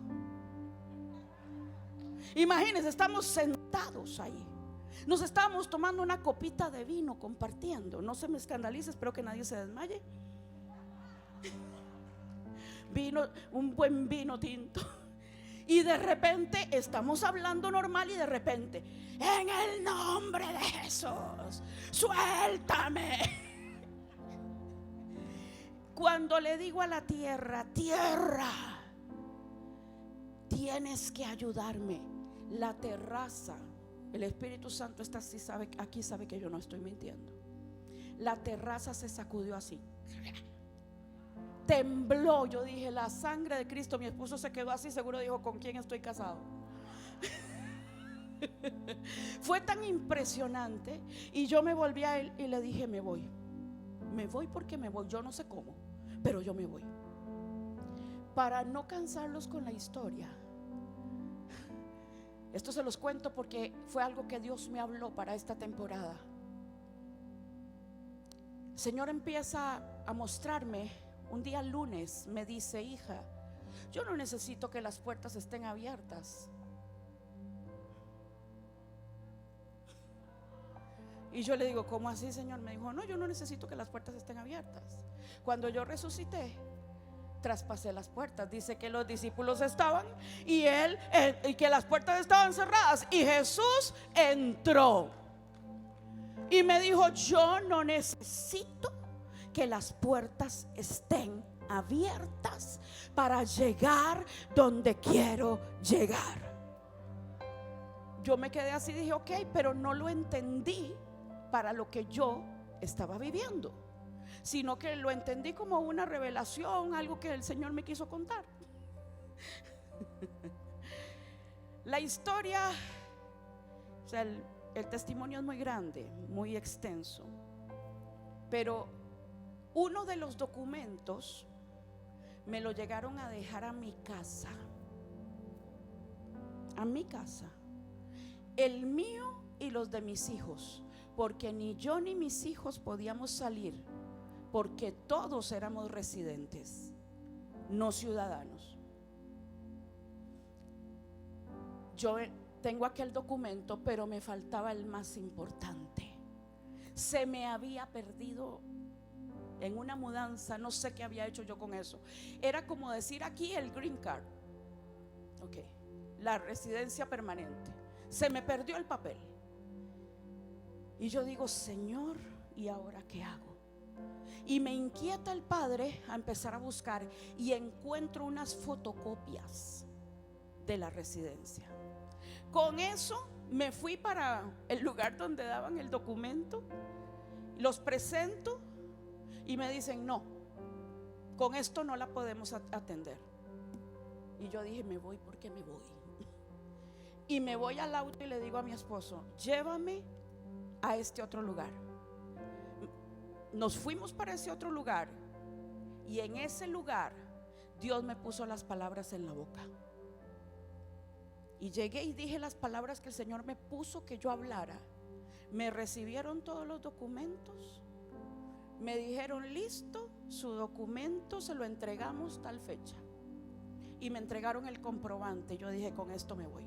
imagínense, estamos sentados ahí, nos estábamos tomando una copita de vino, compartiendo. No se me escandalice, espero que nadie se desmaye. Vino, un buen vino tinto. Y de repente estamos hablando normal y de repente, en el nombre de Jesús, suéltame. Cuando le digo a la tierra, tierra, tienes que ayudarme, la terraza, el Espíritu Santo está así, sabe, aquí sabe que yo no estoy mintiendo. La terraza se sacudió así, tembló. Yo dije, la sangre de Cristo. Mi esposo se quedó así, seguro dijo, ¿con quién estoy casado? Fue tan impresionante. Y yo me volví a él y le dije, me voy porque me voy. Yo no sé cómo, pero yo me voy. Para no cansarlos con la historia, esto se los cuento porque fue algo que Dios me habló para esta temporada. El Señor empieza a mostrarme. Un día lunes me dice, hija, yo no necesito que las puertas estén abiertas. Y yo le digo, ¿cómo así, Señor? Me dijo, no, yo no necesito que las puertas estén abiertas. Cuando yo resucité, traspasé las puertas. Dice que los discípulos estaban y y que las puertas estaban cerradas, y Jesús entró y me dijo, yo no necesito que las puertas estén abiertas para llegar donde quiero llegar. Yo me quedé así, dije, ok, pero no lo entendí para lo que yo estaba viviendo, sino que lo entendí como una revelación, algo que el Señor me quiso contar. La historia, o sea, el testimonio es muy grande, muy extenso, pero uno de los documentos me lo llegaron a dejar a mi casa. A mi casa. El mío y los de mis hijos. Porque ni yo ni mis hijos podíamos salir, porque todos éramos residentes, no ciudadanos. Yo tengo aquel documento, pero me faltaba el más importante. Se me había perdido en una mudanza, no sé qué había hecho yo con eso. Era como decir aquí el green card, ok, la residencia permanente. Se me perdió el papel. Y yo digo, Señor, ¿y ahora qué hago? Y me inquieta el Padre a empezar a buscar, y encuentro unas fotocopias de la residencia. Con eso me fui para el lugar donde daban el documento, los presento y me dicen, no, con esto no la podemos atender. Y yo dije, me voy porque me voy. Y me voy al auto y le digo a mi esposo, llévame a este otro lugar. Nos fuimos para ese otro lugar, y en ese lugar Dios me puso las palabras en la boca. Y llegué y dije las palabras que el Señor me puso que yo hablara. Me recibieron todos los documentos. Me dijeron, listo, su documento se lo entregamos tal fecha. Y me entregaron el comprobante. Yo dije, con esto me voy.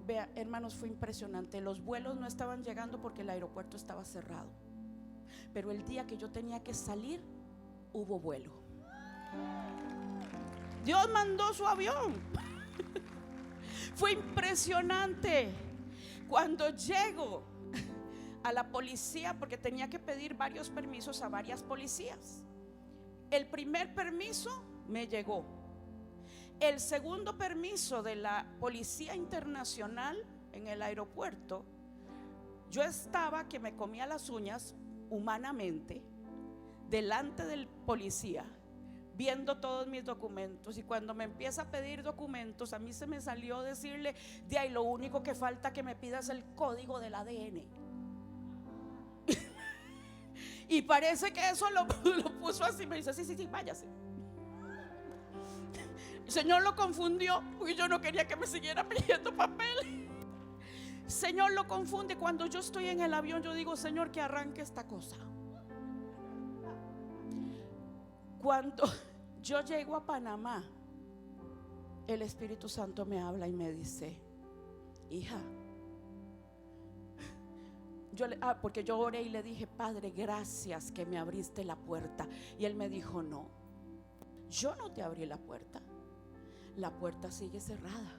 Vea, hermanos, fue impresionante. Los vuelos no estaban llegando porque el aeropuerto estaba cerrado. Pero el día que yo tenía que salir, hubo vuelo. Dios mandó su avión. Fue impresionante. Cuando llego a la policía, porque tenía que pedir varios permisos a varias policías. El primer permiso me llegó. El segundo permiso de la Policía Internacional en el aeropuerto, yo estaba que me comía las uñas humanamente delante del policía, viendo todos mis documentos. Y cuando me empieza a pedir documentos, a mí se me salió decirle, de ahí lo único que falta que me pidas el código del ADN. Y parece que eso lo puso así. Me dice, sí, váyase. El Señor lo confundió, porque yo no quería que me siguiera pidiendo papel. Señor lo confunde. Cuando yo estoy en el avión, yo digo: Señor, que arranque esta cosa. Cuando yo llego a Panamá, el Espíritu Santo me habla y me dice: hija, porque yo oré y le dije: Padre, gracias que me abriste la puerta. Y él me dijo: no, yo no te abrí la puerta sigue cerrada.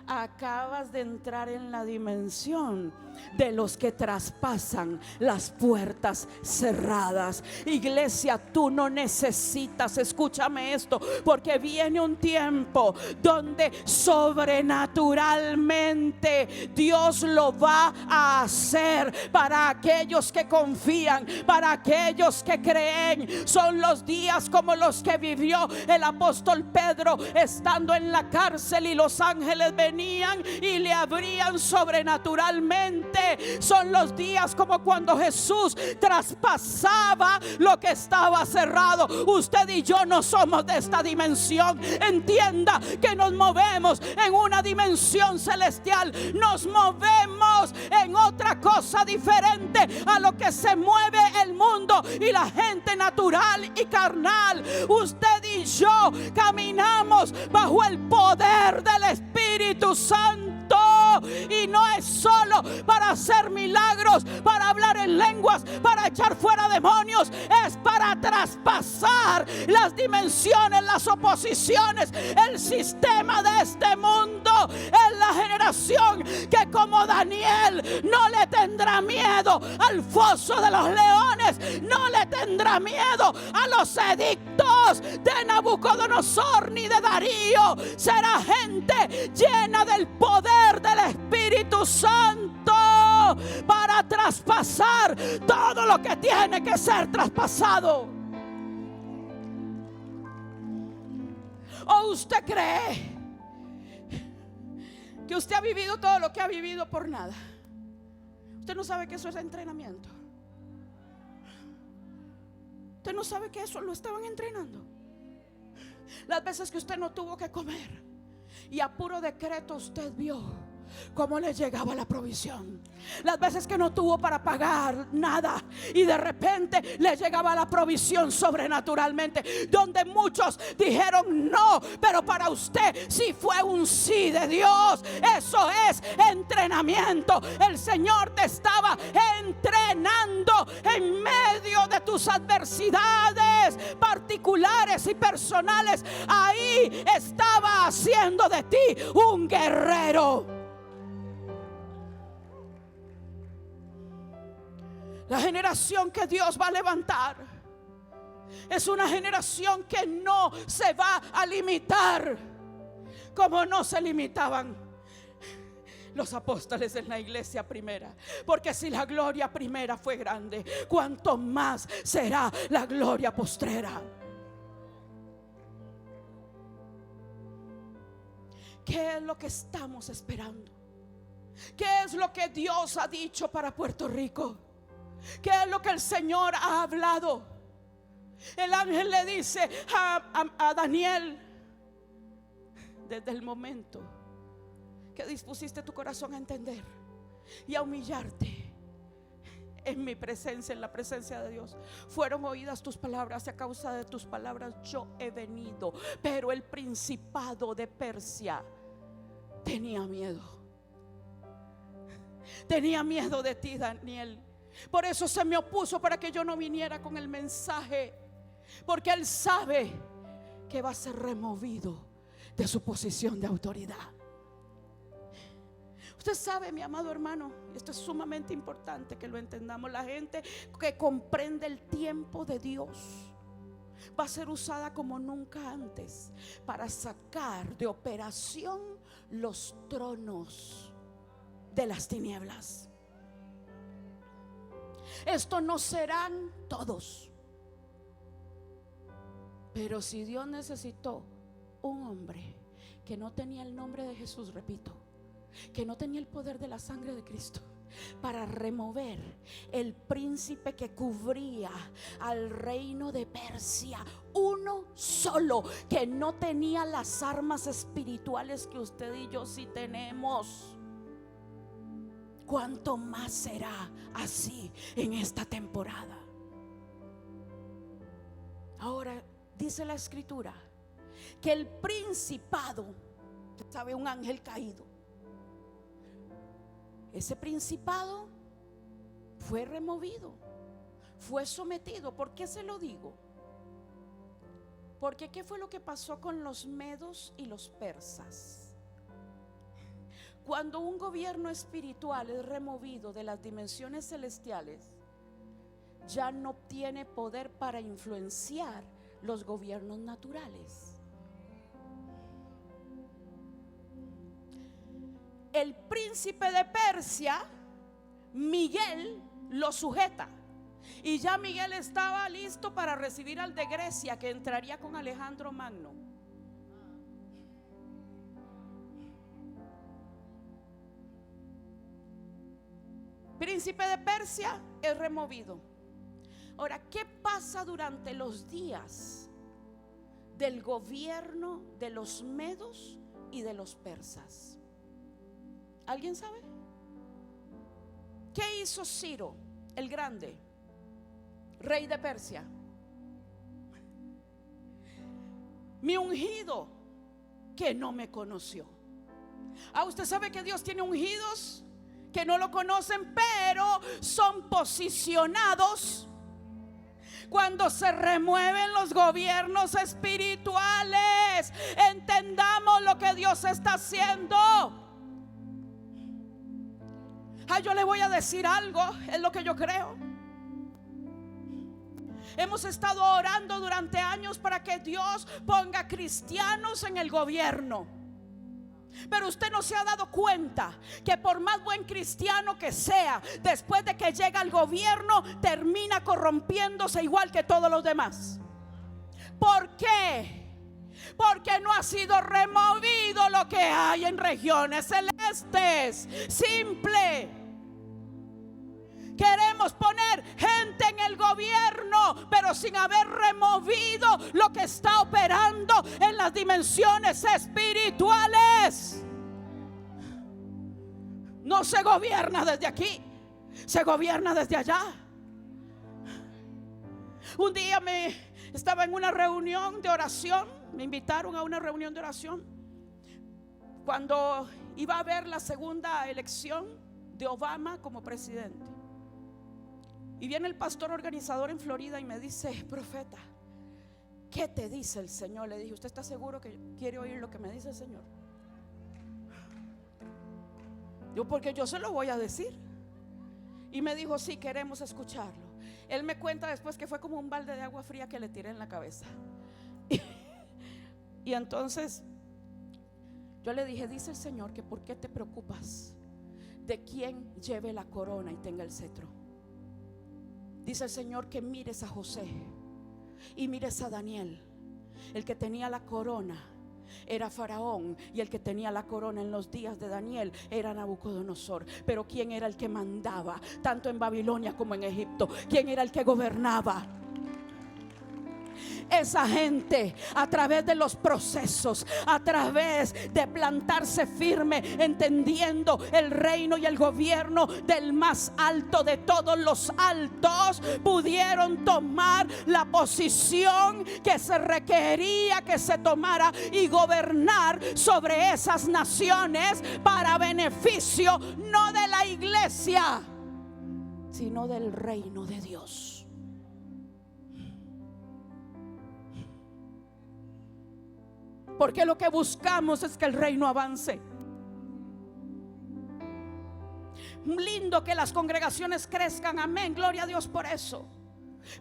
Acabas de entrar en la dimensión de los que traspasan las puertas cerradas. Iglesia, tú no necesitas, escúchame esto, porque viene un tiempo donde sobrenaturalmente Dios lo va a hacer para aquellos que confían, para aquellos que creen. Son los días como los que vivió el apóstol Pedro estando en la cárcel y los ángeles venían y le abrían sobrenaturalmente. Son los días como cuando Jesús traspasaba lo que estaba cerrado. Usted y yo no somos de esta dimensión. Entienda que nos movemos en una dimensión celestial. Nos movemos en otra cosa diferente a lo que se mueve el mundo y la gente natural y carnal. Usted y yo caminamos bajo el poder del Espíritu Santo. Y no es solo para hacer milagros, para hablar en lenguas, para echar fuera demonios. Es para traspasar las dimensiones, las oposiciones, el sistema de este mundo. Es la generación que, como Daniel, no le tendrá miedo al foso de los leones, no le tendrá miedo a los edictos de Nabucodonosor ni de Darío. Será gente llena del poder del Espíritu Santo para traspasar todo lo que tiene que ser traspasado. ¿O usted cree que usted ha vivido todo lo que ha vivido por nada? Usted no sabe que eso es entrenamiento. Usted no sabe que eso lo estaban entrenando. Las veces que usted no tuvo que comer y a puro decreto usted vio cómo le llegaba la provisión. Las veces que no tuvo para pagar nada y de repente le llegaba la provisión sobrenaturalmente, donde muchos dijeron no, pero para usted sí fue un sí de Dios. Eso es entrenamiento. El Señor te estaba entrenando en medio de tus adversidades particulares y personales. Ahí estaba haciendo de ti un guerrero. La generación que Dios va a levantar es una generación que no se va a limitar como no se limitaban los apóstoles en la iglesia primera. Porque si la gloria primera fue grande, cuánto más será la gloria postrera. ¿Qué es lo que estamos esperando? ¿Qué es lo que Dios ha dicho para Puerto Rico? ¿Qué es lo que el Señor ha hablado? El ángel le dice a Daniel: desde el momento que dispusiste tu corazón a entender y a humillarte en mi presencia, en la presencia de Dios, fueron oídas tus palabras, y a causa de tus palabras yo he venido. Pero el principado de Persia tenía miedo. Tenía miedo de ti, Daniel. Por eso se me opuso para que yo no viniera con el mensaje, porque él sabe que va a ser removido de su posición de autoridad. Usted sabe, mi amado hermano, esto es sumamente importante que lo entendamos. La gente que comprende el tiempo de Dios va a ser usada como nunca antes para sacar de operación los tronos de las tinieblas. Esto no serán todos, pero si Dios necesitó un hombre que no tenía el nombre de Jesús, repito, que no tenía el poder de la sangre de Cristo, para remover el príncipe que cubría al reino de Persia, uno uno solo que no tenía las armas espirituales que usted y yo sí tenemos, ¿cuánto más será así en esta temporada? Ahora dice la escritura que el principado, ¿sabe? Un ángel caído, ese principado fue removido, fue sometido. ¿Por qué se lo digo? Porque ¿qué fue lo que pasó con los medos y los persas? Cuando un gobierno espiritual es removido de las dimensiones celestiales, ya no tiene poder para influenciar los gobiernos naturales. El príncipe de Persia, Miguel, lo sujeta, y ya Miguel estaba listo para recibir al de Grecia, que entraría con Alejandro Magno. Príncipe de Persia es removido. Ahora, ¿qué pasa durante los días del gobierno de los medos y de los persas? ¿Alguien sabe? ¿Qué hizo Ciro el Grande, rey de Persia? Mi ungido que no me conoció. Usted sabe que Dios tiene ungidos que no lo conocen, pero son posicionados cuando se remueven los gobiernos espirituales. Entendamos lo que Dios está haciendo. Yo le voy a decir algo, es lo que yo creo. Hemos estado orando durante años para que Dios ponga cristianos en el gobierno, pero usted no se ha dado cuenta que por más buen cristiano que sea, después de que llega al gobierno, termina corrompiéndose igual que todos los demás. ¿Por qué? Porque no ha sido removido lo que hay en regiones celestes. Simple. Queremos poner gente en el gobierno, pero sin haber removido lo que está operando en las dimensiones espirituales. No se gobierna desde aquí, se gobierna desde allá. Un día estaba en una reunión de oración, me invitaron a una reunión de oración cuando iba a haber la segunda elección de Obama como presidente. Y viene el pastor organizador en Florida y me dice: profeta, ¿qué te dice el Señor? Le dije: ¿usted está seguro que quiere oír lo que me dice el Señor? Yo, porque yo se lo voy a decir. Y me dijo: sí, queremos escucharlo. Él me cuenta después que fue como un balde de agua fría que le tiré en la cabeza. Y entonces yo le dije: dice el Señor que ¿por qué te preocupas de quién lleve la corona y tenga el cetro? Dice el Señor que mires a José y mires a Daniel. El que tenía la corona era Faraón, y el que tenía la corona en los días de Daniel era Nabucodonosor. Pero ¿quién era el que mandaba tanto en Babilonia como en Egipto? ¿Quién era el que gobernaba? Esa gente, a través de los procesos, a través de plantarse firme, entendiendo el reino y el gobierno del más alto de todos los altos, pudieron tomar la posición que se requería que se tomara y gobernar sobre esas naciones para beneficio no de la iglesia, sino del reino de Dios. Porque lo que buscamos es que el reino avance. Lindo que las congregaciones crezcan, amén, gloria a Dios por eso.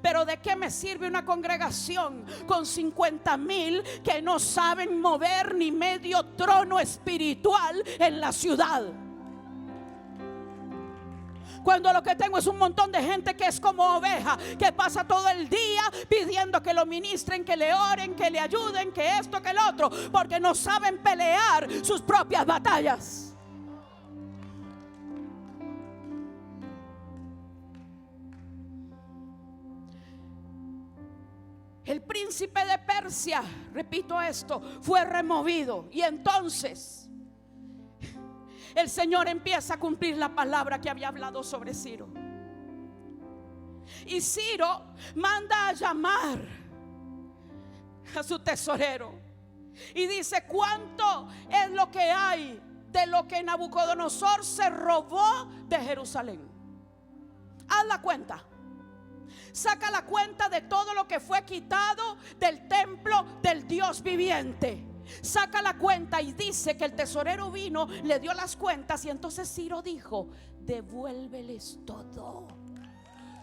Pero ¿de qué me sirve una congregación con 50,000 que no saben mover ni medio trono espiritual en la ciudad? Cuando lo que tengo es un montón de gente que es como oveja, que pasa todo el día pidiendo que lo ministren, que le oren, que le ayuden, que esto, que el otro, porque no saben pelear sus propias batallas. el príncipe de Persia, repito esto, fue removido. Y entonces el Señor empieza a cumplir la palabra que había hablado sobre Ciro. Y Ciro manda a llamar a su tesorero y dice: ¿cuánto es lo que hay de lo que Nabucodonosor se robó de Jerusalén? Haz la cuenta. Saca la cuenta de todo lo que fue quitado del templo del Dios viviente. Saca la cuenta, y dice que el tesorero vino, le dio las cuentas, y entonces Ciro dijo: devuélveles todo.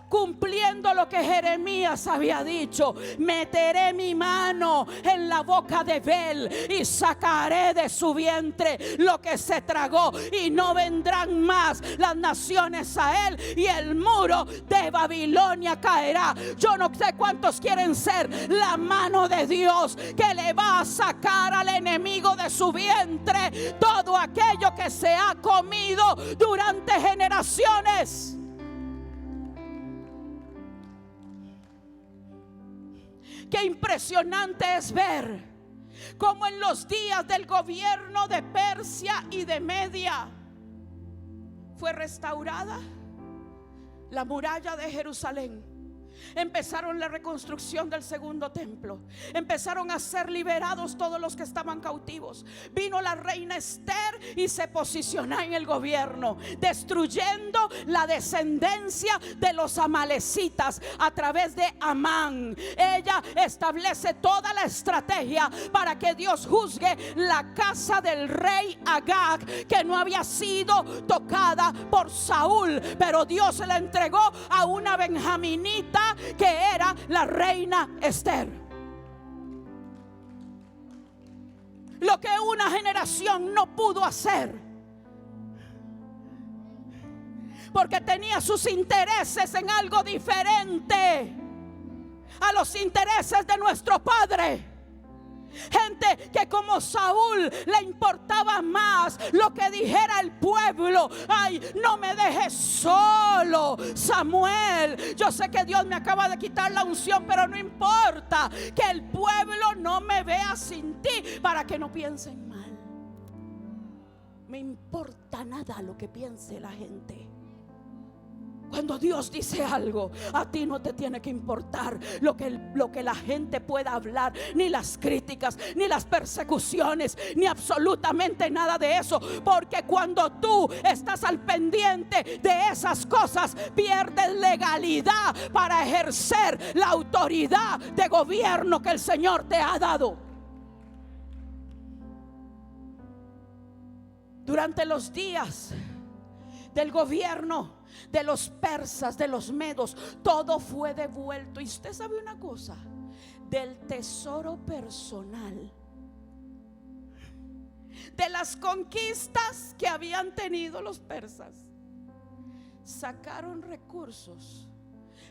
Cumpliendo lo que Jeremías había dicho: meteré mi mano en la boca de Bel y sacaré de su vientre lo que se tragó, y no vendrán más las naciones a él, y el muro de Babilonia caerá. Yo no sé cuántos quieren ser la mano de Dios que le va a sacar al enemigo de su vientre todo aquello que se ha comido durante generaciones. Qué impresionante es ver cómo en los días del gobierno de Persia y de Media fue restaurada la muralla de Jerusalén. Empezaron la reconstrucción del segundo templo. Empezaron a ser liberados todos los que estaban cautivos. Vino la reina Esther y se posicionó en el gobierno, destruyendo la descendencia de los amalecitas a través de Amán. Ella establece toda la estrategia para que Dios juzgue la casa del rey Agag, que no había sido tocada por Saúl, pero Dios se la entregó a una benjaminita que era la reina Esther. Lo que una generación no pudo hacer, porque tenía sus intereses en algo diferente a los intereses de nuestro Padre. Gente que como Saúl le importaba más lo que dijera el pueblo. Ay, no me dejes solo, Samuel. Yo sé que Dios me acaba de quitar la unción, pero no importa, que el pueblo no me vea sin ti, para que no piensen mal. Me importa nada lo que piense la gente. Cuando Dios dice algo, a ti no te tiene que importar lo que la gente pueda hablar, ni las críticas, ni las persecuciones, ni absolutamente nada de eso. Porque cuando tú estás al pendiente de esas cosas, pierdes legalidad para ejercer la autoridad de gobierno que el Señor te ha dado. Durante los días del gobierno de los persas, de los medos, todo fue devuelto. Y usted sabe una cosa: del tesoro personal, de las conquistas que habían tenido los persas, sacaron recursos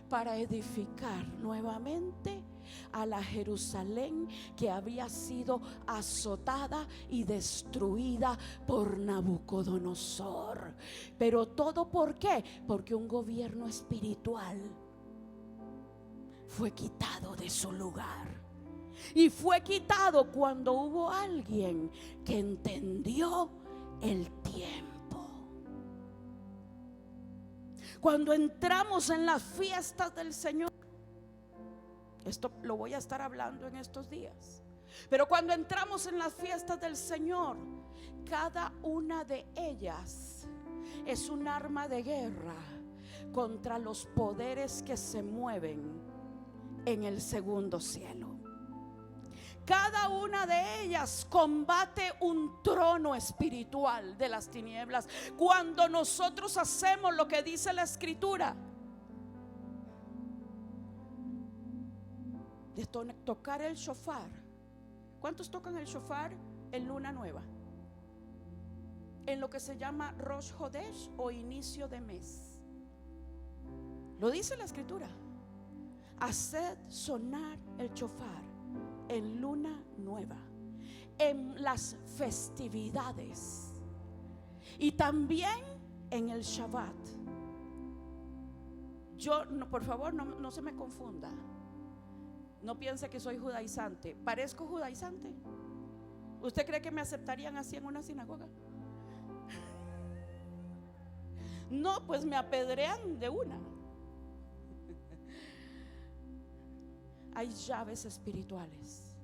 para edificar nuevamente a la Jerusalén que había sido azotada y destruida por Nabucodonosor. Pero todo, ¿por qué? Porque un gobierno espiritual fue quitado de su lugar. Y fue quitado cuando hubo alguien que entendió el tiempo. Cuando entramos en las fiestas del Señor, esto lo voy a estar hablando en estos días, pero cuando entramos en las fiestas del Señor, cada una de ellas es un arma de guerra contra los poderes que se mueven en el segundo cielo. Cada una de ellas combate un trono espiritual de las tinieblas. Cuando nosotros hacemos lo que dice la Escritura, de tocar el shofar. ¿Cuántos tocan el shofar en luna nueva? En lo que se llama Rosh Hodesh, o inicio de mes. Lo dice la Escritura: haced sonar el shofar en luna nueva, en las festividades, y también en el Shabbat. Yo, no, por favor, no se me confunda. No piense que soy judaizante. ¿Parezco judaizante? ¿Usted cree que me aceptarían así en una sinagoga? No, pues me apedrean de una. Hay llaves espirituales.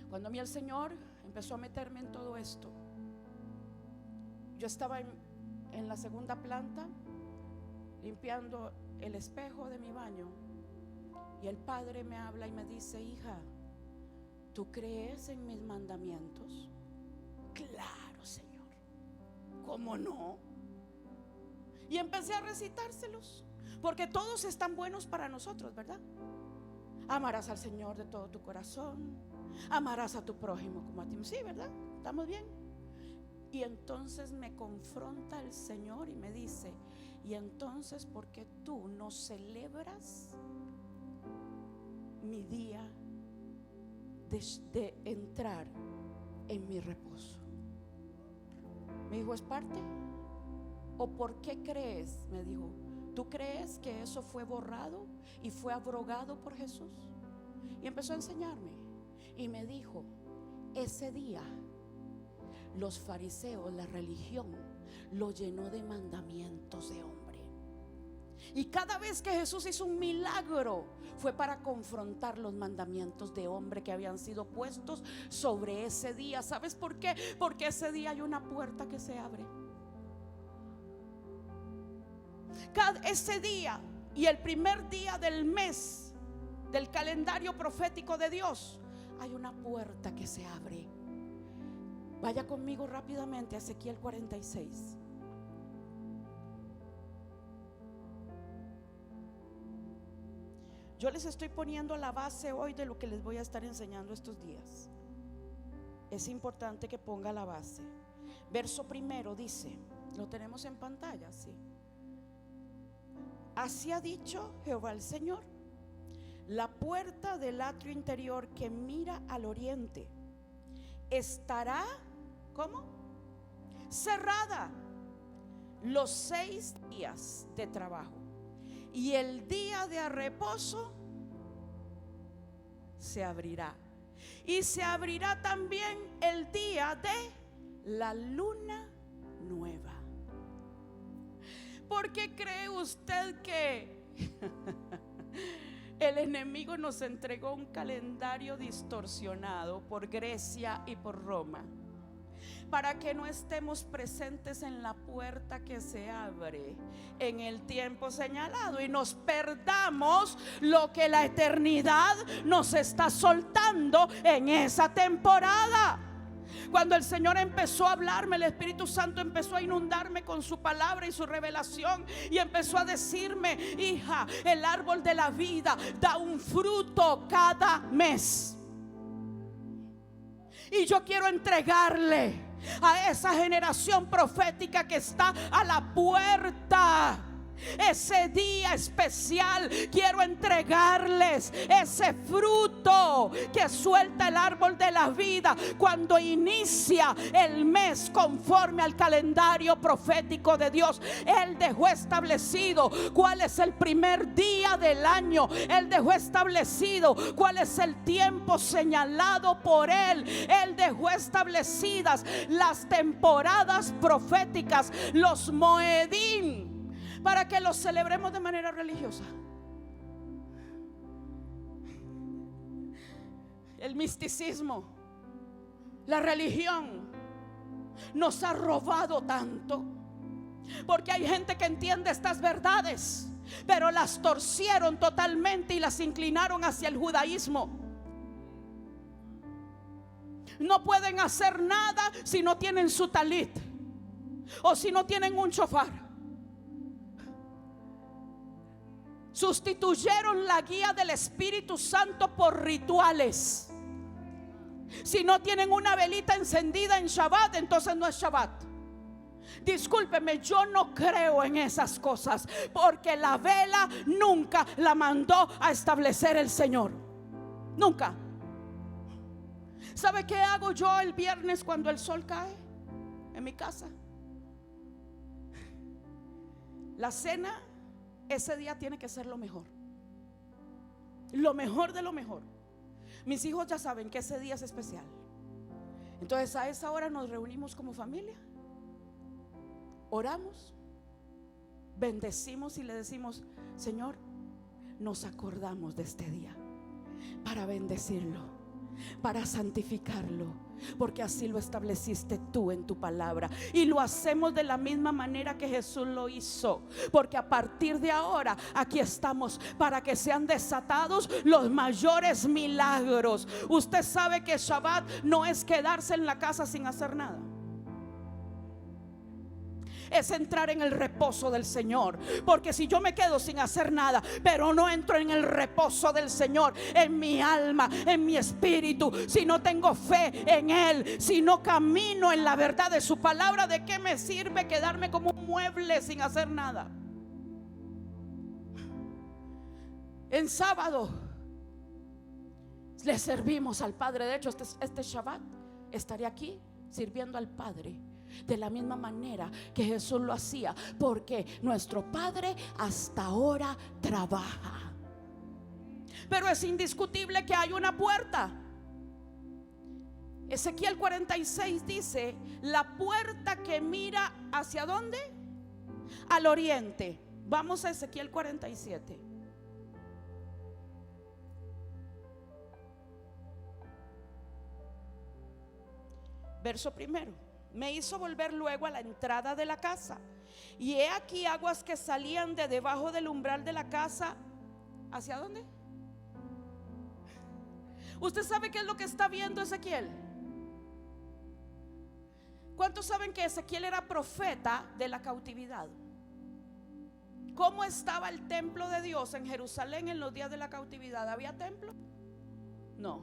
Cuando a mí el Señor empezó a meterme en todo esto, yo estaba en la segunda planta limpiando el espejo de mi baño, y el Padre me habla y me dice: hija, ¿tú crees en mis mandamientos? Claro, Señor, ¿cómo no? Y empecé a recitárselos, porque todos están buenos para nosotros, ¿verdad? Amarás al Señor de todo tu corazón, amarás a tu prójimo como a ti. Sí, ¿verdad? ¿Estamos bien? Y entonces me confronta el Señor y me dice: y entonces, ¿por qué tú no celebras mi día de entrar en mi reposo? Me dijo: ¿es parte? ¿O por qué crees? Me dijo: ¿tú crees que eso fue borrado y fue abrogado por Jesús? Y empezó a enseñarme y me dijo: ese día los fariseos, la religión, lo llenó de mandamientos de hombre. Y cada vez que Jesús hizo un milagro, fue para confrontar los mandamientos de hombre que habían sido puestos sobre ese día. ¿Sabes por qué? Porque ese día hay una puerta que se abre. Ese día y el primer día del mes del calendario profético de Dios, hay una puerta que se abre. Vaya conmigo rápidamente a Ezequiel 46. Yo les estoy poniendo la base hoy de lo que les voy a estar enseñando estos días. Es importante que ponga la base. Verso primero dice, lo tenemos en pantalla, sí. Así ha dicho Jehová el Señor: la puerta del atrio interior que mira al oriente estará, ¿cómo? Cerrada los 6 días de trabajo, y el día de reposo se abrirá. Y se abrirá también el día de la luna nueva. ¿Por qué cree usted que el enemigo nos entregó un calendario distorsionado por Grecia y por Roma? Para que no estemos presentes en la puerta que se abre en el tiempo señalado y nos perdamos lo que la eternidad nos está soltando en esa temporada. Cuando el Señor empezó a hablarme, el Espíritu Santo empezó a inundarme con su palabra y su revelación, y empezó a decirme: hija, el árbol de la vida da un fruto cada mes. Y yo quiero entregarle a esa generación profética que está a la puerta ese día especial. Quiero entregarles ese fruto que suelta el árbol de la vida cuando inicia el mes conforme al calendario profético de Dios. Él dejó establecido cuál es el primer día del año. Él dejó establecido cuál es el tiempo señalado por Él. Él dejó establecidas las temporadas proféticas, los moedín, para que los celebremos de manera religiosa. El misticismo, la religión nos ha robado tanto, porque hay gente que entiende estas verdades, pero las torcieron totalmente y las inclinaron hacia el judaísmo. No pueden hacer nada si no tienen su talit o si no tienen un shofar. Sustituyeron la guía del Espíritu Santo por rituales. Si no tienen una velita encendida en Shabbat, entonces no es Shabbat. Discúlpeme, yo no creo en esas cosas, porque la vela nunca la mandó a establecer el Señor. Nunca. ¿Sabe qué hago yo el viernes cuando el sol cae en mi casa? La cena ese día tiene que ser lo mejor. lo mejor de lo mejor. Mis hijos ya saben que ese día es especial. Entonces a esa hora nos reunimos como familia, oramos, bendecimos y le decimos: Señor, nos acordamos de este día para bendecirlo, para santificarlo, porque así lo estableciste tú en tu palabra. Y lo hacemos de la misma manera que Jesús lo hizo, porque a partir de ahora aquí estamos para que sean desatados los mayores milagros. Usted sabe que Shabbat no es quedarse en la casa sin hacer nada, es entrar en el reposo del Señor. Porque si yo me quedo sin hacer nada, pero no entro en el reposo del Señor, en mi alma, en mi espíritu, si no tengo fe en Él, si no camino en la verdad de su palabra, ¿de qué me sirve quedarme como un mueble sin hacer nada? En sábado le servimos al Padre. De hecho, este Shabbat estaré aquí sirviendo al Padre de la misma manera que Jesús lo hacía, porque nuestro Padre hasta ahora trabaja. Pero es indiscutible que hay una puerta. Ezequiel 46 dice: la puerta que mira ¿hacia dónde? Al oriente. Vamos a Ezequiel 47. Verso primero. Me hizo volver luego a la entrada de la casa, y he aquí aguas que salían de debajo del umbral de la casa. ¿Hacia dónde? ¿Usted sabe qué es lo que está viendo Ezequiel? ¿Cuántos saben que Ezequiel era profeta de la cautividad? ¿Cómo estaba el templo de Dios en Jerusalén en los días de la cautividad? ¿Había templo? No,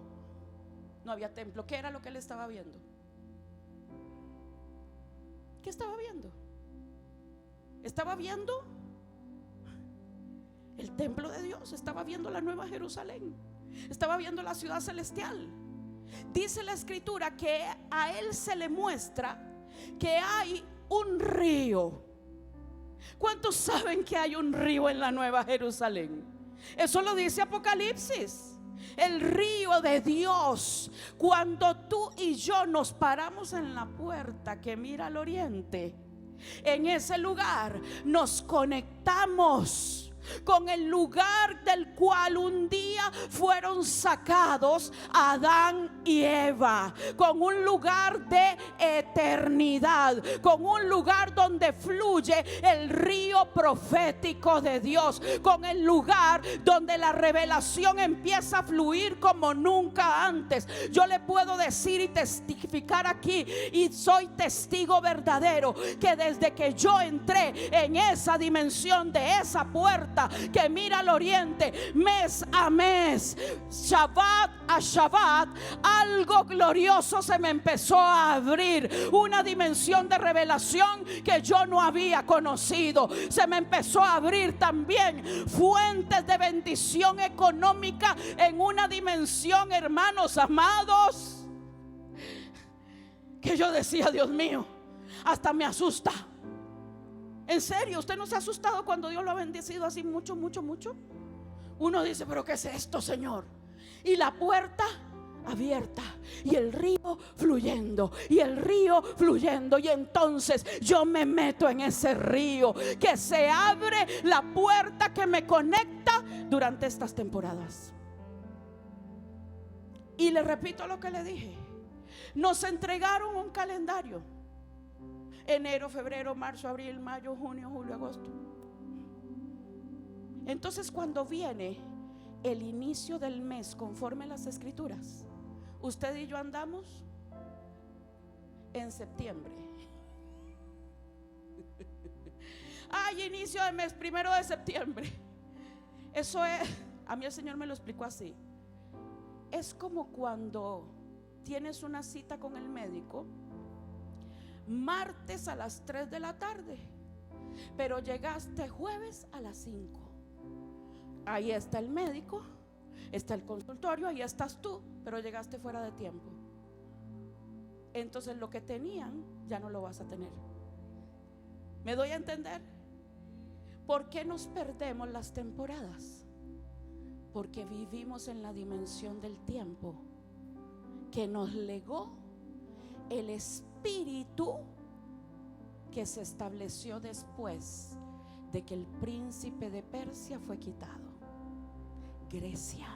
no había templo. ¿Qué era lo que él estaba viendo? ¿Qué estaba viendo? Estaba viendo el templo de Dios, estaba viendo la nueva Jerusalén, estaba viendo la ciudad celestial. Dice la escritura que a él se le muestra que hay un río. ¿Cuántos saben que hay un río en la nueva Jerusalén? Eso lo dice Apocalipsis. El río de Dios. Cuando tú y yo nos paramos en la puerta que mira al oriente, en ese lugar nos conectamos con el lugar del cual un día fueron sacados Adán y Eva, con un lugar de eternidad, con un lugar donde fluye el río profético de Dios, con el lugar donde la revelación empieza a fluir como nunca antes. Yo le puedo decir y testificar aquí, y soy testigo verdadero, que desde que yo entré en esa dimensión de esa puerta que mira al oriente, mes a mes, Shabbat a Shabbat, algo glorioso se me empezó a abrir, una dimensión de revelación que yo no había conocido. Se me empezó a abrir también fuentes de bendición económica en una dimensión, hermanos amados, que yo decía: Dios mío, hasta me asusta. En serio, ¿usted no se ha asustado cuando Dios lo ha bendecido así mucho, mucho, mucho? Uno dice: pero ¿qué es esto, Señor? Y la puerta abierta, y el río fluyendo, y el río fluyendo. Y entonces yo me meto en ese río, que se abre la puerta que me conecta durante estas temporadas. Y le repito lo que le dije: nos entregaron un calendario: enero, febrero, marzo, abril, mayo, junio, julio, agosto. Entonces, cuando viene el inicio del mes conforme a las escrituras, usted y yo andamos en septiembre. Ay, inicio de mes, 1 de septiembre. Eso es, a mí el Señor me lo explicó así: es como cuando tienes una cita con el médico martes a las 3 de la tarde, pero llegaste jueves a las 5. Ahí está el médico, está el consultorio, ahí estás tú, pero llegaste fuera de tiempo. Entonces lo que tenían ya no lo vas a tener. ¿Me doy a entender? ¿Por qué nos perdemos las temporadas? Porque vivimos en la dimensión del tiempo que nos legó el espíritu que se estableció después de que el príncipe de Persia fue quitado, Grecia.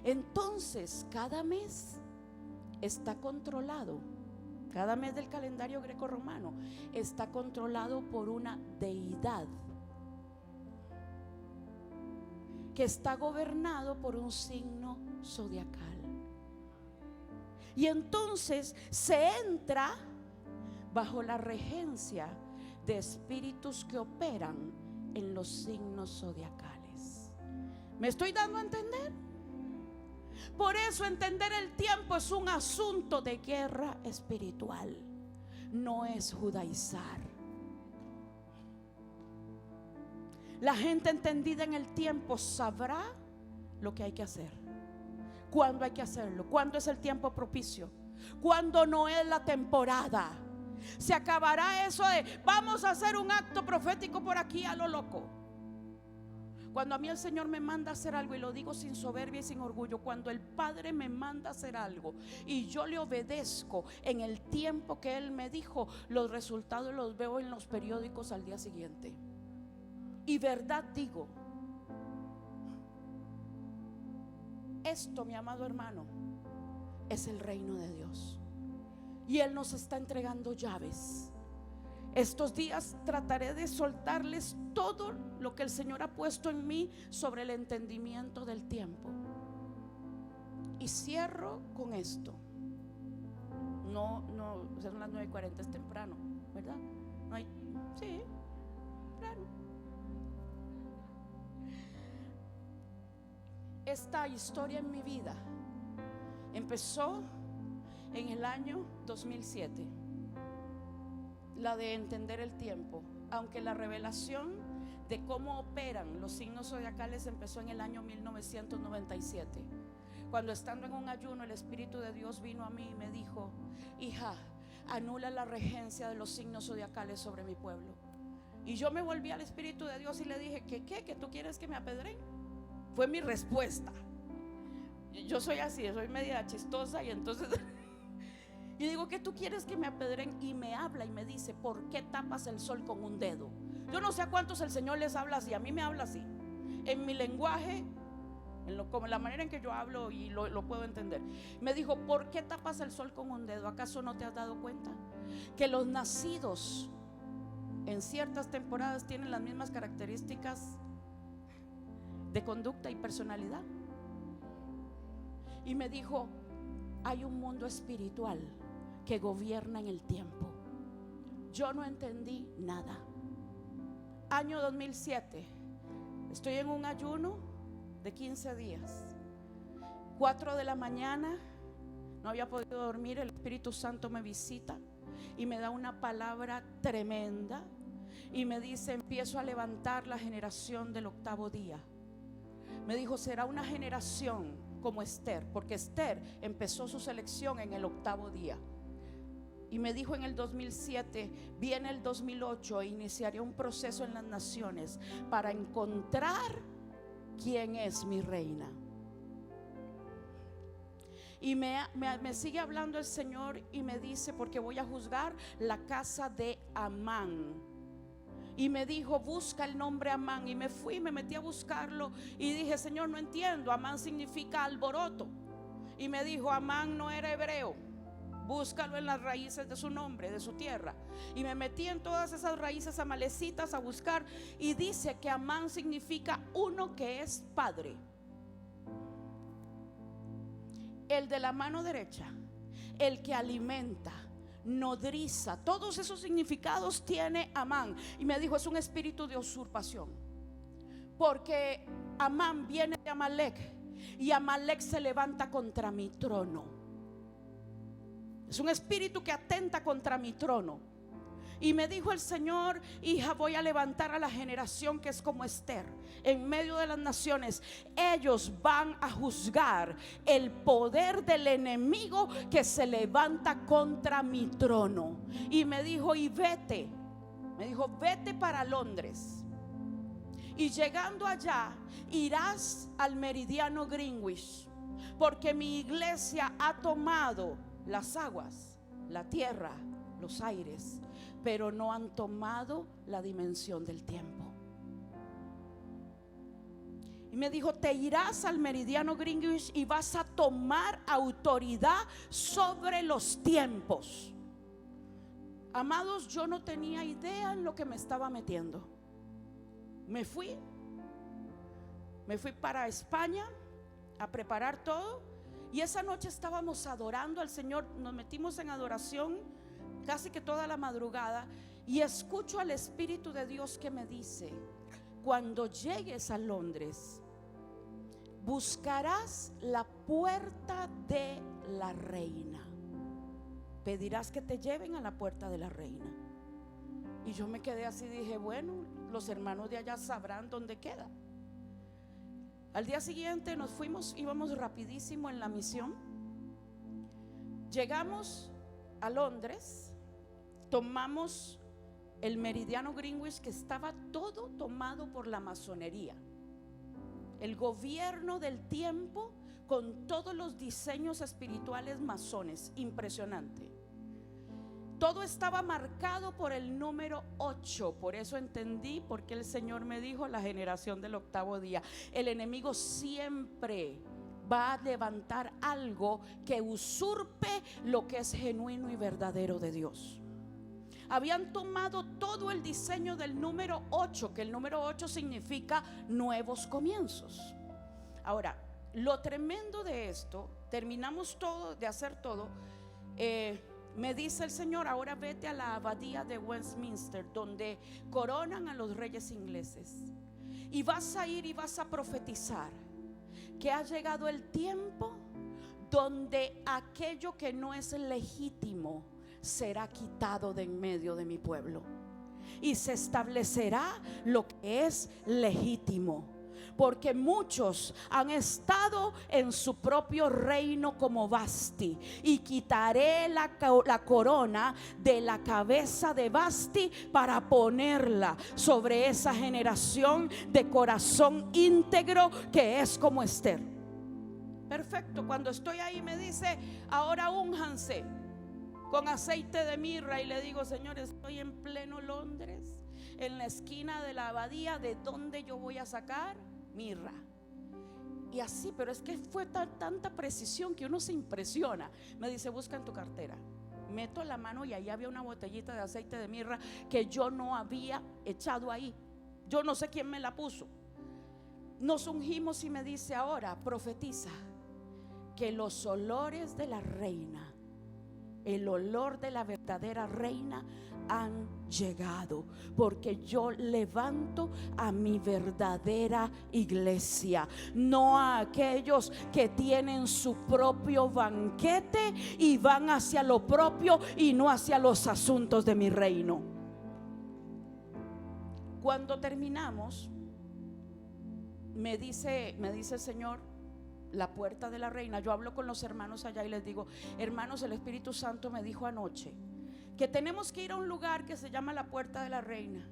Entonces cada mes está controlado, cada mes del calendario greco-romano está controlado por una deidad que está gobernado por un signo zodiacal. Y entonces se entra bajo la regencia de espíritus que operan en los signos zodiacales. ¿Me estoy dando a entender? Por eso entender el tiempo es un asunto de guerra espiritual, no es judaizar. La gente entendida en el tiempo sabrá lo que hay que hacer, cuándo hay que hacerlo, cuándo es el tiempo propicio, cuándo no es la temporada. Se acabará eso de vamos a hacer un acto profético por aquí a lo loco. Cuando a mí el Señor me manda a hacer algo, y lo digo sin soberbia y sin orgullo, cuando el Padre me manda a hacer algo y yo le obedezco en el tiempo que Él me dijo, los resultados los veo en los periódicos al día siguiente. Y verdad digo, esto, mi amado hermano, es el reino de Dios. Y Él nos está entregando llaves. Estos días trataré de soltarles todo lo que el Señor ha puesto en mí sobre el entendimiento del tiempo. Y cierro con esto. No, son las 9:40, es temprano, ¿verdad? No hay, sí, temprano. Esta historia en mi vida empezó en el año 2007, la de entender el tiempo, aunque la revelación de cómo operan los signos zodiacales empezó en el año 1997, cuando estando en un ayuno el Espíritu de Dios vino a mí y me dijo: hija, anula la regencia de los signos zodiacales sobre mi pueblo. Y yo me volví al Espíritu de Dios y le dije: ¿Que tú quieres que me apedreen? Fue mi respuesta. Yo soy así, soy media chistosa, y entonces y digo: ¿que tú quieres que me apedren? Y me habla y me dice: ¿por qué tapas el sol con un dedo? Yo no sé a cuántos el Señor les habla así, a mí me habla así, en mi lenguaje, como la manera en que yo hablo, y lo puedo entender. Me dijo: ¿por qué tapas el sol con un dedo? ¿Acaso no te has dado cuenta que los nacidos en ciertas temporadas tienen las mismas características de conducta y personalidad? Y me dijo: hay un mundo espiritual que gobierna en el tiempo. Yo no entendí nada. Año 2007, estoy en un ayuno de 15 días, 4 de la mañana, no había podido dormir. El Espíritu Santo me visita y me da una palabra tremenda y me dice: empiezo a levantar la generación del 8º día. Me dijo: será una generación como Esther, porque Esther empezó su selección en el 8º día. Y me dijo en el 2007: viene el 2008 e iniciaré un proceso en las naciones para encontrar quién es mi reina. Y me sigue hablando el Señor y me dice: porque voy a juzgar la casa de Amán. Y me dijo: busca el nombre Amán. Y me fui, me metí a buscarlo y dije: Señor, no entiendo. Amán significa alboroto. Y me dijo: Amán no era hebreo, búscalo en las raíces de su nombre, de su tierra. Y me metí en todas esas raíces amalecitas a buscar, y dice que Amán significa uno que es padre, el de la mano derecha, el que alimenta, nodriza. Todos esos significados tiene Amán. Y me dijo: es un espíritu de usurpación, porque Amán viene de Amalek, y Amalek se levanta contra mi trono. Es un espíritu que atenta contra mi trono. Y me dijo el Señor: hija, voy a levantar a la generación que es como Esther en medio de las naciones. Ellos van a juzgar el poder del enemigo que se levanta contra mi trono. Y me dijo: y vete. Me dijo: vete para Londres Y llegando allá, irás al meridiano Greenwich, porque mi iglesia ha tomado las aguas, la tierra, los aires, pero no han tomado la dimensión del tiempo. Y me dijo: te irás al meridiano Greenwich y vas a tomar autoridad sobre los tiempos. Amados, yo no tenía idea en lo que me estaba metiendo. Me fui para España a preparar todo, y esa noche estábamos adorando al Señor. Nos metimos en adoración casi que toda la madrugada, y escucho al Espíritu de Dios que me dice: cuando llegues a Londres, buscarás la puerta de la reina. Pedirás que te lleven a la puerta de la reina. Y yo me quedé así, dije: bueno, los hermanos de allá sabrán dónde queda. Al día siguiente nos fuimos, íbamos rapidísimo en la misión. Llegamos a Londres, tomamos el meridiano Greenwich, que estaba todo tomado por la masonería, el gobierno del tiempo, con todos los diseños espirituales masones. Impresionante. Todo estaba marcado por el número 8. Por eso entendí por qué el Señor me dijo: la generación del octavo día. El enemigo siempre va a levantar algo que usurpe lo que es genuino y verdadero de Dios. Habían tomado todo el diseño del número 8, que el número 8 significa nuevos comienzos. Ahora, lo tremendo de esto, terminamos todo, de hacer todo. Me dice el Señor: ahora vete a la abadía de Westminster, donde coronan a los reyes ingleses, y vas a ir y vas a profetizar que ha llegado el tiempo donde aquello que no es legítimo será quitado de en medio de mi pueblo, y se establecerá lo que es legítimo. Porque muchos han estado en su propio reino como Vasti, y quitaré la corona de la cabeza de Vasti para ponerla sobre esa generación de corazón íntegro que es como Esther. Perfecto. Cuando estoy ahí me dice: ahora únjanse con aceite de mirra. Y le digo: Señor, estoy en pleno Londres, en la esquina de la abadía, ¿de dónde yo voy a sacar mirra? Y así, pero es que fue tanta precisión que uno se impresiona. Me dice: busca en tu cartera. Meto la mano y ahí había una botellita de aceite de mirra que yo no había echado ahí. Yo no sé quién me la puso. Nos ungimos y me dice: ahora profetiza que los olores de la reina, el olor de la verdadera reina, han llegado, porque yo levanto a mi verdadera iglesia, no a aquellos que tienen su propio banquete y van hacia lo propio y no hacia los asuntos de mi reino. Cuando terminamos, me dice el Señor: la puerta de la reina. Yo hablo con los hermanos allá y les digo: hermanos, el Espíritu Santo me dijo anoche que tenemos que ir a un lugar que se llama la puerta de la reina.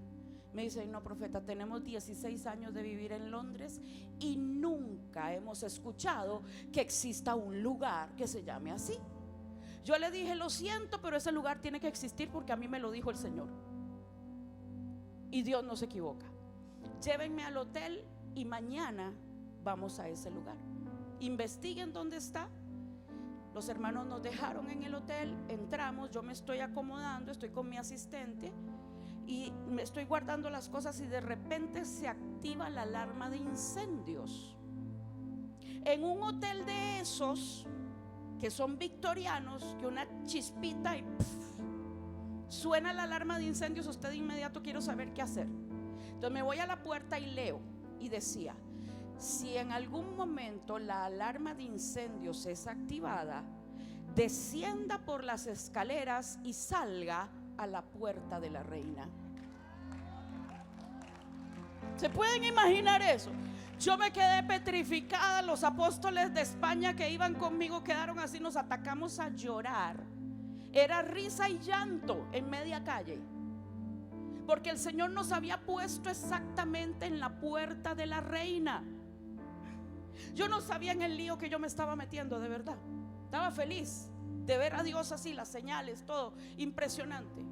Me dice: no, profeta, tenemos 16 años de vivir en Londres y nunca hemos escuchado que exista un lugar que se llame así. Yo le dije: lo siento, pero ese lugar tiene que existir porque a mí me lo dijo el Señor, y Dios no se equivoca. Llévenme al hotel y mañana vamos a ese lugar. Investiguen dónde está. Los hermanos nos dejaron en el hotel, entramos, yo me estoy acomodando, estoy con mi asistente y me estoy guardando las cosas, y de repente se activa la alarma de incendios. En un hotel de esos que son victorianos, que una chispita y suena la alarma de incendios, usted de inmediato quiero saber qué hacer. Entonces me voy a la puerta y leo, y decía: si en algún momento la alarma de incendios es activada, descienda por las escaleras y salga a la puerta de la reina. ¿Se pueden imaginar eso? Yo me quedé petrificada. Los apóstoles de España que iban conmigo quedaron así, nos atacamos a llorar. Era risa y llanto en media calle, porque el Señor nos había puesto exactamente en la puerta de la reina. Yo no sabía en el lío que yo me estaba metiendo, de verdad. Estaba feliz de ver a Dios así, las señales, todo impresionante.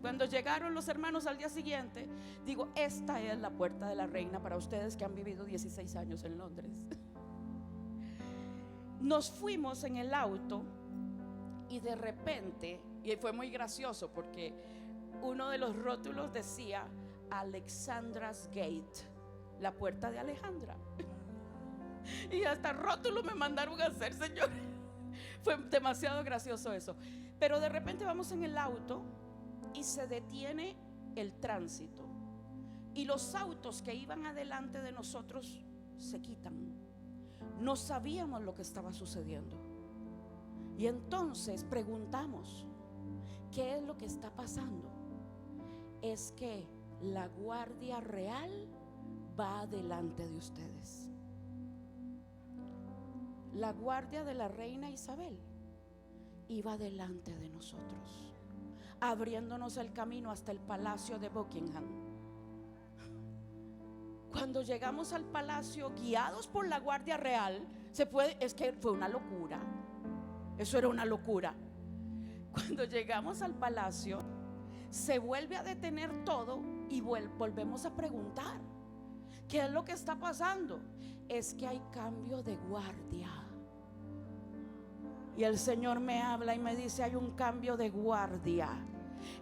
Cuando llegaron los hermanos al día siguiente, digo, esta es la puerta de la reina para ustedes que han vivido 16 años en Londres. Nos fuimos en el auto y de repente, y fue muy gracioso porque uno de los rótulos decía Alexandra's Gate, la puerta de Alejandra. Y hasta rótulo me mandaron a hacer, señor. Fue demasiado gracioso eso. Pero de repente vamos en el auto y se detiene el tránsito y los autos que iban adelante de nosotros se quitan. No sabíamos lo que estaba sucediendo. Y entonces preguntamos, ¿qué es lo que está pasando? Es que la guardia real va delante de ustedes. La guardia de la reina Isabel iba delante de nosotros, abriéndonos el camino hasta el palacio de Buckingham. Cuando llegamos al palacio, guiados por la guardia real, es que fue una locura. Eso era una locura. Cuando llegamos al palacio, se vuelve a detener todo y volvemos a preguntar, ¿qué es lo que está pasando? Es que hay cambio de guardia. Y el Señor me habla y me dice, hay un cambio de guardia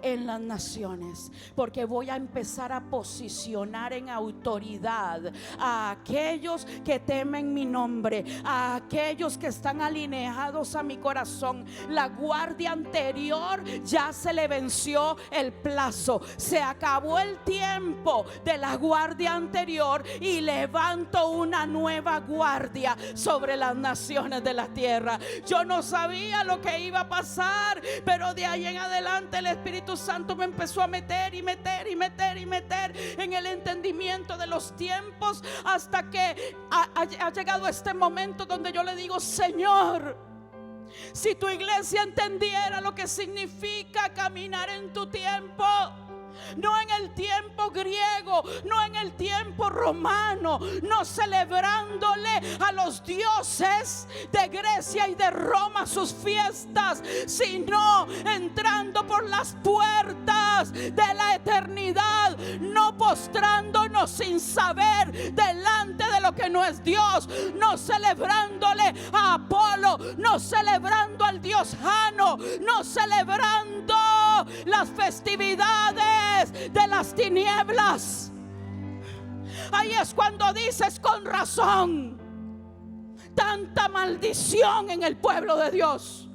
en las naciones, porque voy a empezar a posicionar en autoridad a aquellos que temen mi nombre, a aquellos que están alineados a mi corazón. La guardia anterior ya se le venció el plazo, se acabó el tiempo de la guardia anterior y levanto una nueva guardia sobre las naciones de la tierra. Yo no sabía lo que iba a pasar, pero de ahí en adelante el Espíritu Santo me empezó a meter en el entendimiento de los tiempos, hasta que ha llegado este momento donde yo le digo, Señor, si tu iglesia entendiera lo que significa caminar en tu tiempo, no en el tiempo griego, no en el tiempo romano, no celebrándole a los dioses de Grecia y de Roma sus fiestas, sino entrando por las puertas de la eternidad, no postrándonos sin saber delante de lo que no es Dios, no celebrándole a Apolo, no celebrando al dios Jano, no celebrando las festividades de las tinieblas. Ahí es cuando dices, con razón, tanta maldición en el pueblo de Dios.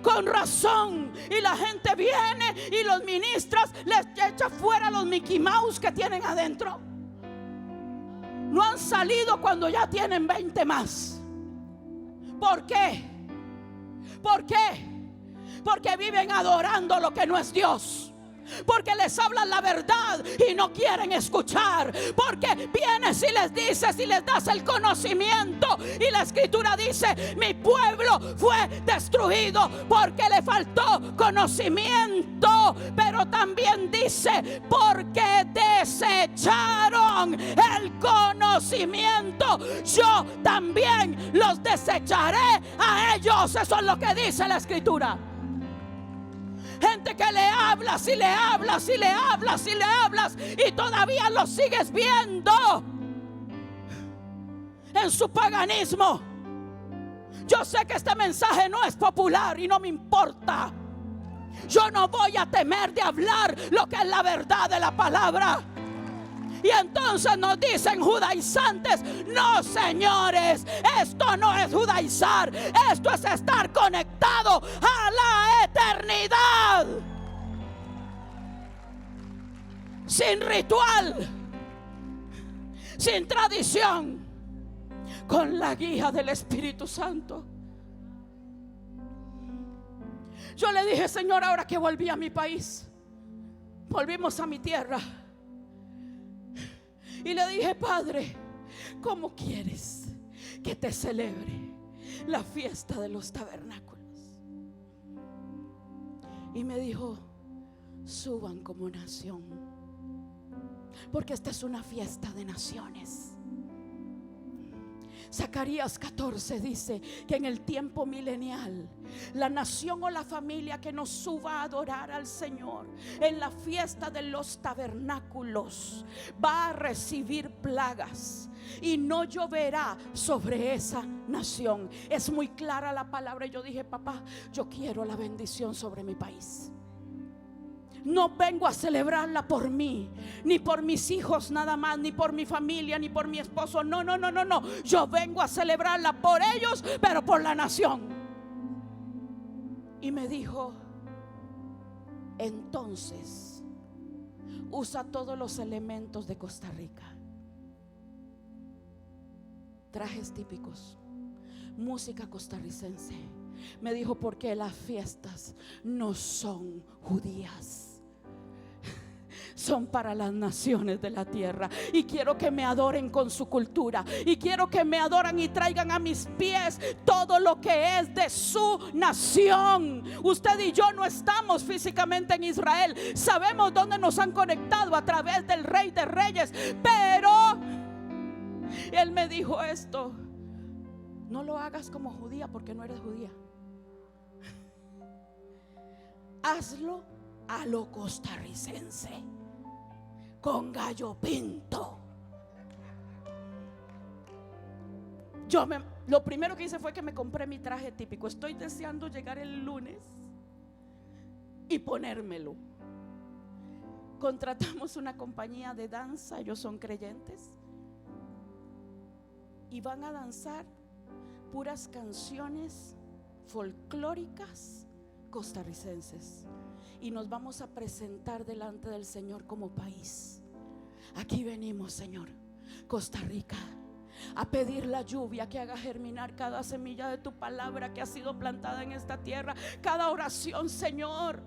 Con razón. Y la gente viene y los ministras les echa fuera los Mickey Mouse que tienen adentro. No han salido cuando ya tienen 20 más. ¿Por qué? ¿Por qué? Porque viven adorando lo que no es Dios. Porque les hablan la verdad y no quieren escuchar. Porque vienes y les dices y les das el conocimiento, y la escritura dice, mi pueblo fue destruido porque le faltó conocimiento. Pero también dice, porque desecharon el conocimiento, yo también los desecharé a ellos. Eso es lo que dice la escritura. Gente que le hablas y le hablas y le hablas y le hablas y todavía lo sigues viendo en su paganismo. Yo sé que este mensaje no es popular y no me importa. Yo no voy a temer de hablar lo que es la verdad de la palabra. Y entonces nos dicen judaizantes, no señores, esto no es judaizar, esto es estar conectado a la eternidad. Sin ritual, sin tradición, con la guía del Espíritu Santo. Yo le dije, Señor, ahora que volví a mi país, volvimos a mi tierra, y le dije, Padre, ¿cómo quieres que te celebre la fiesta de los tabernáculos? Y me dijo, suban como nación, porque esta es una fiesta de naciones. Zacarías 14 dice que en el tiempo milenial, la nación o la familia que nos suba a adorar al Señor en la fiesta de los tabernáculos va a recibir plagas y no lloverá sobre esa nación. Es muy clara la palabra. Y yo dije: papá, yo quiero la bendición sobre mi país. No vengo a celebrarla por mí, ni por mis hijos nada más, ni por mi familia, ni por mi esposo. No. Yo vengo a celebrarla por ellos, pero por la nación. Y me dijo: entonces usa todos los elementos de Costa Rica, trajes típicos, música costarricense. Me dijo: porque las fiestas no son judías, son para las naciones de la tierra. Y quiero que me adoren con su cultura, y quiero que me adoran y traigan a mis pies todo lo que es de su nación. Usted y yo no estamos físicamente en Israel. Sabemos dónde nos han conectado, a través del Rey de Reyes. Pero él me dijo esto: no lo hagas como judía, porque no eres judía. Hazlo a lo costarricense, con gallo pinto. Lo primero que hice fue que me compré mi traje típico. Estoy deseando llegar el lunes y ponérmelo. Contratamos una compañía de danza, ellos son creyentes, y van a danzar puras canciones folclóricas costarricenses. Y nos vamos a presentar delante del Señor como país. Aquí venimos, Señor, Costa Rica, a pedir la lluvia que haga germinar cada semilla de tu palabra que ha sido plantada en esta tierra. Cada oración, Señor,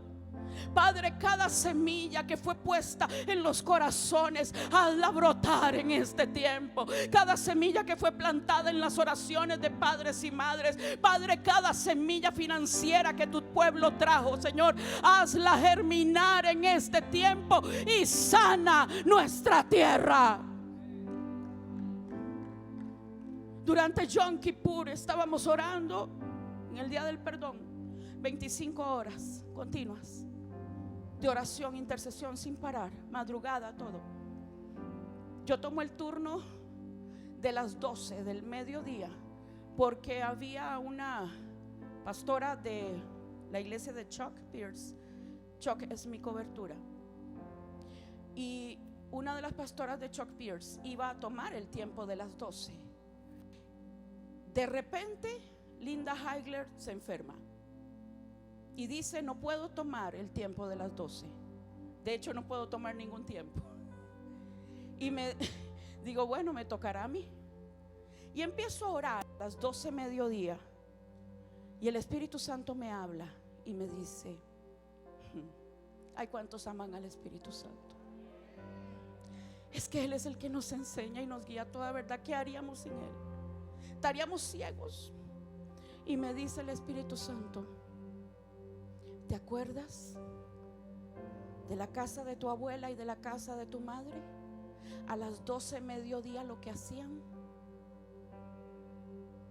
Padre, cada semilla que fue puesta en los corazones, hazla brotar en este tiempo. Cada semilla que fue plantada en las oraciones de padres y madres, Padre, cada semilla financiera que tu pueblo trajo, Señor, hazla germinar en este tiempo y sana nuestra tierra. Durante Yom Kippur estábamos orando en el día del perdón, 25 horas continuas de oración, intercesión sin parar, madrugada, todo. Yo tomo el turno de las 12 del mediodía, porque había una pastora de la iglesia de Chuck Pierce. Chuck es mi cobertura, y una de las pastoras de Chuck Pierce iba a tomar el tiempo de las 12. De repente Linda Heigler se enferma y dice: no puedo tomar el tiempo de las 12. De hecho, no puedo tomar ningún tiempo. Y me digo: bueno, me tocará a mí. Y empiezo a orar a las 12 mediodía, y el Espíritu Santo me habla y me dice: ay, ¿cuántos aman al Espíritu Santo? Es que Él es el que nos enseña y nos guía a toda verdad. ¿Qué haríamos sin Él? Estaríamos ciegos. Y me dice el Espíritu Santo: ¿te acuerdas de la casa de tu abuela y de la casa de tu madre? A las 12 mediodía lo que hacían.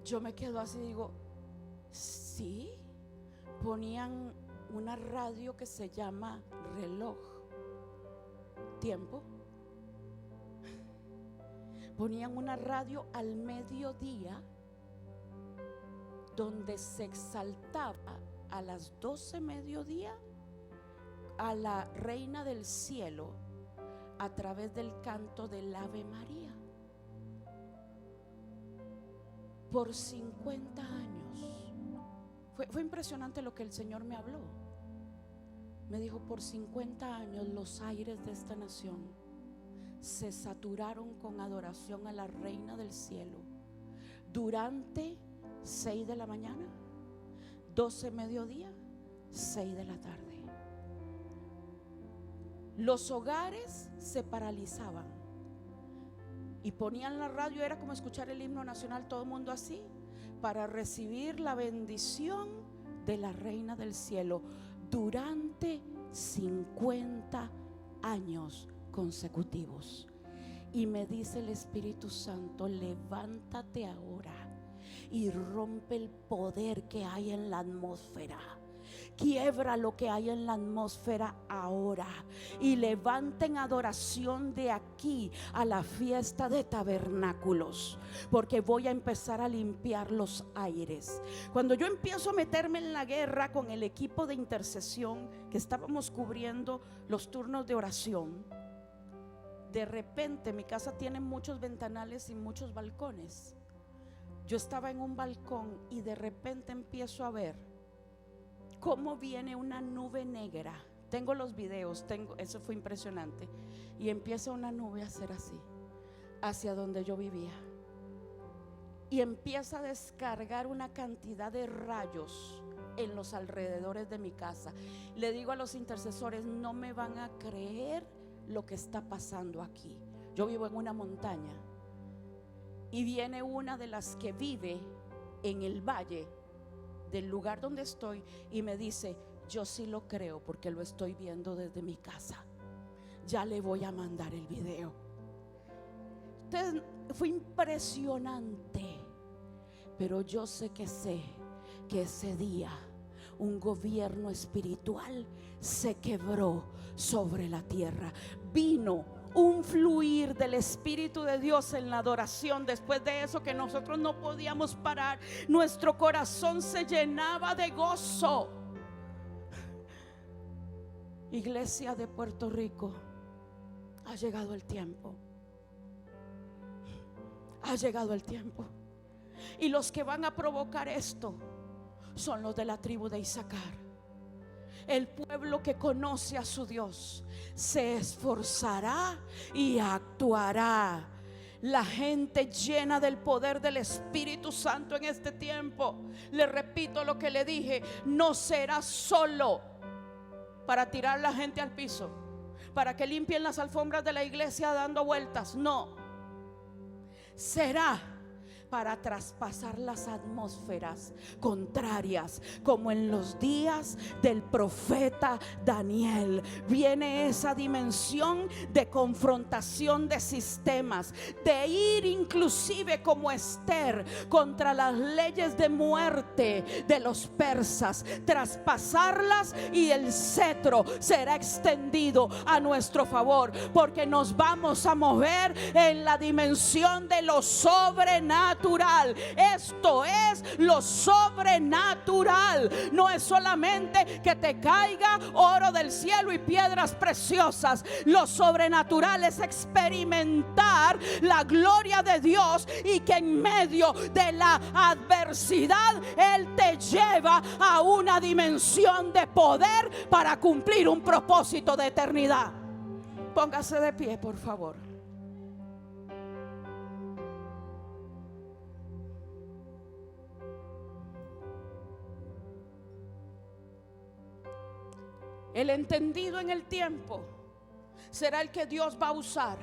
Yo me quedo así, digo: sí. Ponían una radio que se llama reloj, tiempo. Ponían una radio al mediodía donde se exaltaba a las 12 mediodía a la Reina del Cielo a través del canto del Ave María. Por 50 años. Fue impresionante lo que el Señor me habló. Me dijo: por 50 años los aires de esta nación se saturaron con adoración a la Reina del Cielo durante 6 de la mañana, 12 mediodía, 6 de la tarde. Los hogares se paralizaban y ponían la radio. Era como escuchar el himno nacional, todo el mundo así, para recibir la bendición de la Reina del Cielo durante 50 años consecutivos. Y me dice el Espíritu Santo: levántate ahora y rompe el poder que hay en la atmósfera. Quiebra lo que hay en la atmósfera ahora y levanten adoración de aquí a la fiesta de tabernáculos, porque voy a empezar a limpiar los aires. Cuando yo empiezo a meterme en la guerra con el equipo de intercesión que estábamos cubriendo los turnos de oración, de repente mi casa tiene muchos ventanales y muchos balcones. Yo estaba en un balcón y de repente empiezo a ver cómo viene una nube negra. Tengo los videos, eso fue impresionante. Y empieza una nube a hacer así, hacia donde yo vivía. Y empieza a descargar una cantidad de rayos en los alrededores de mi casa. Le digo a los intercesores: no me van a creer lo que está pasando aquí. Yo vivo en una montaña y viene una de las que vive en el valle del lugar donde estoy y me dice: yo sí lo creo porque lo estoy viendo desde mi casa. Ya le voy a mandar el video. Entonces, fue impresionante. Pero yo sé que ese día un gobierno espiritual se quebró sobre la tierra. Vino un fluir del Espíritu de Dios en la adoración. Después de eso, que nosotros no podíamos parar, nuestro corazón se llenaba de gozo. Iglesia de Puerto Rico, ha llegado el tiempo. Ha llegado el tiempo. Y los que van a provocar esto son los de la tribu de Isaacar. El pueblo que conoce a su Dios se esforzará y actuará. La gente llena del poder del Espíritu Santo en este tiempo, le repito lo que le dije: no será solo para tirar la gente al piso, para que limpien las alfombras de la iglesia dando vueltas. No, será para traspasar las atmósferas contrarias, como en los días del profeta Daniel. Viene esa dimensión de confrontación de sistemas, de ir inclusive como Esther contra las leyes de muerte de los persas, traspasarlas, y el cetro será extendido a nuestro favor, porque nos vamos a mover en la dimensión de lo sobrenatural. Esto es lo sobrenatural. No es solamente que te caiga oro del cielo y piedras preciosas. Lo sobrenatural es experimentar la gloria de Dios, y que en medio de la adversidad Él te lleva a una dimensión de poder para cumplir un propósito de eternidad. Póngase de pie, por favor. El entendido en el tiempo será el que Dios va a usar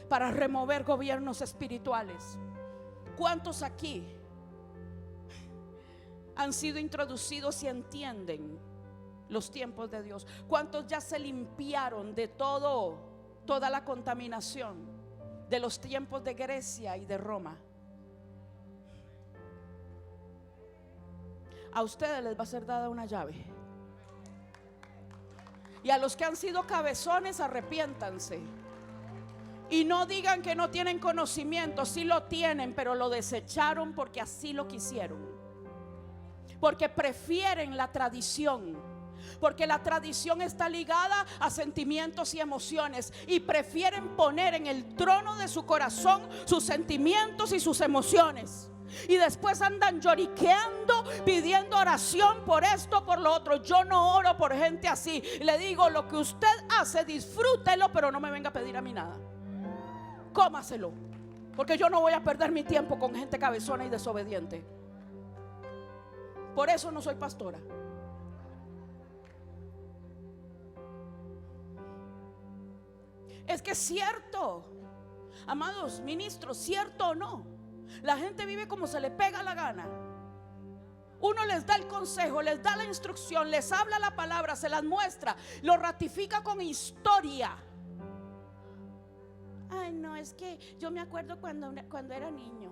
para remover gobiernos espirituales. ¿Cuántos aquí han sido introducidos y entienden los tiempos de Dios? ¿Cuántos ya se limpiaron de toda la contaminación de los tiempos de Grecia y de Roma? A ustedes les va a ser dada una llave. Y a los que han sido cabezones, arrepiéntanse. Y no digan que no tienen conocimiento. Sí lo tienen, pero lo desecharon porque así lo quisieron. Porque prefieren la tradición. Porque la tradición está ligada a sentimientos y emociones, y prefieren poner en el trono de su corazón sus sentimientos y sus emociones. Y después andan lloriqueando, pidiendo oración por esto, por lo otro. Yo no oro por gente así. Le digo: lo que usted hace, disfrútelo, pero no me venga a pedir a mí nada. Cómaselo, porque yo no voy a perder mi tiempo con gente cabezona y desobediente. Por eso no soy pastora. Es que es cierto, amados ministros, cierto o no, la gente vive como se le pega la gana. Uno les da el consejo, les da la instrucción, les habla la palabra, se las muestra, lo ratifica con historia. Ay, no, es que yo me acuerdo cuando era niño.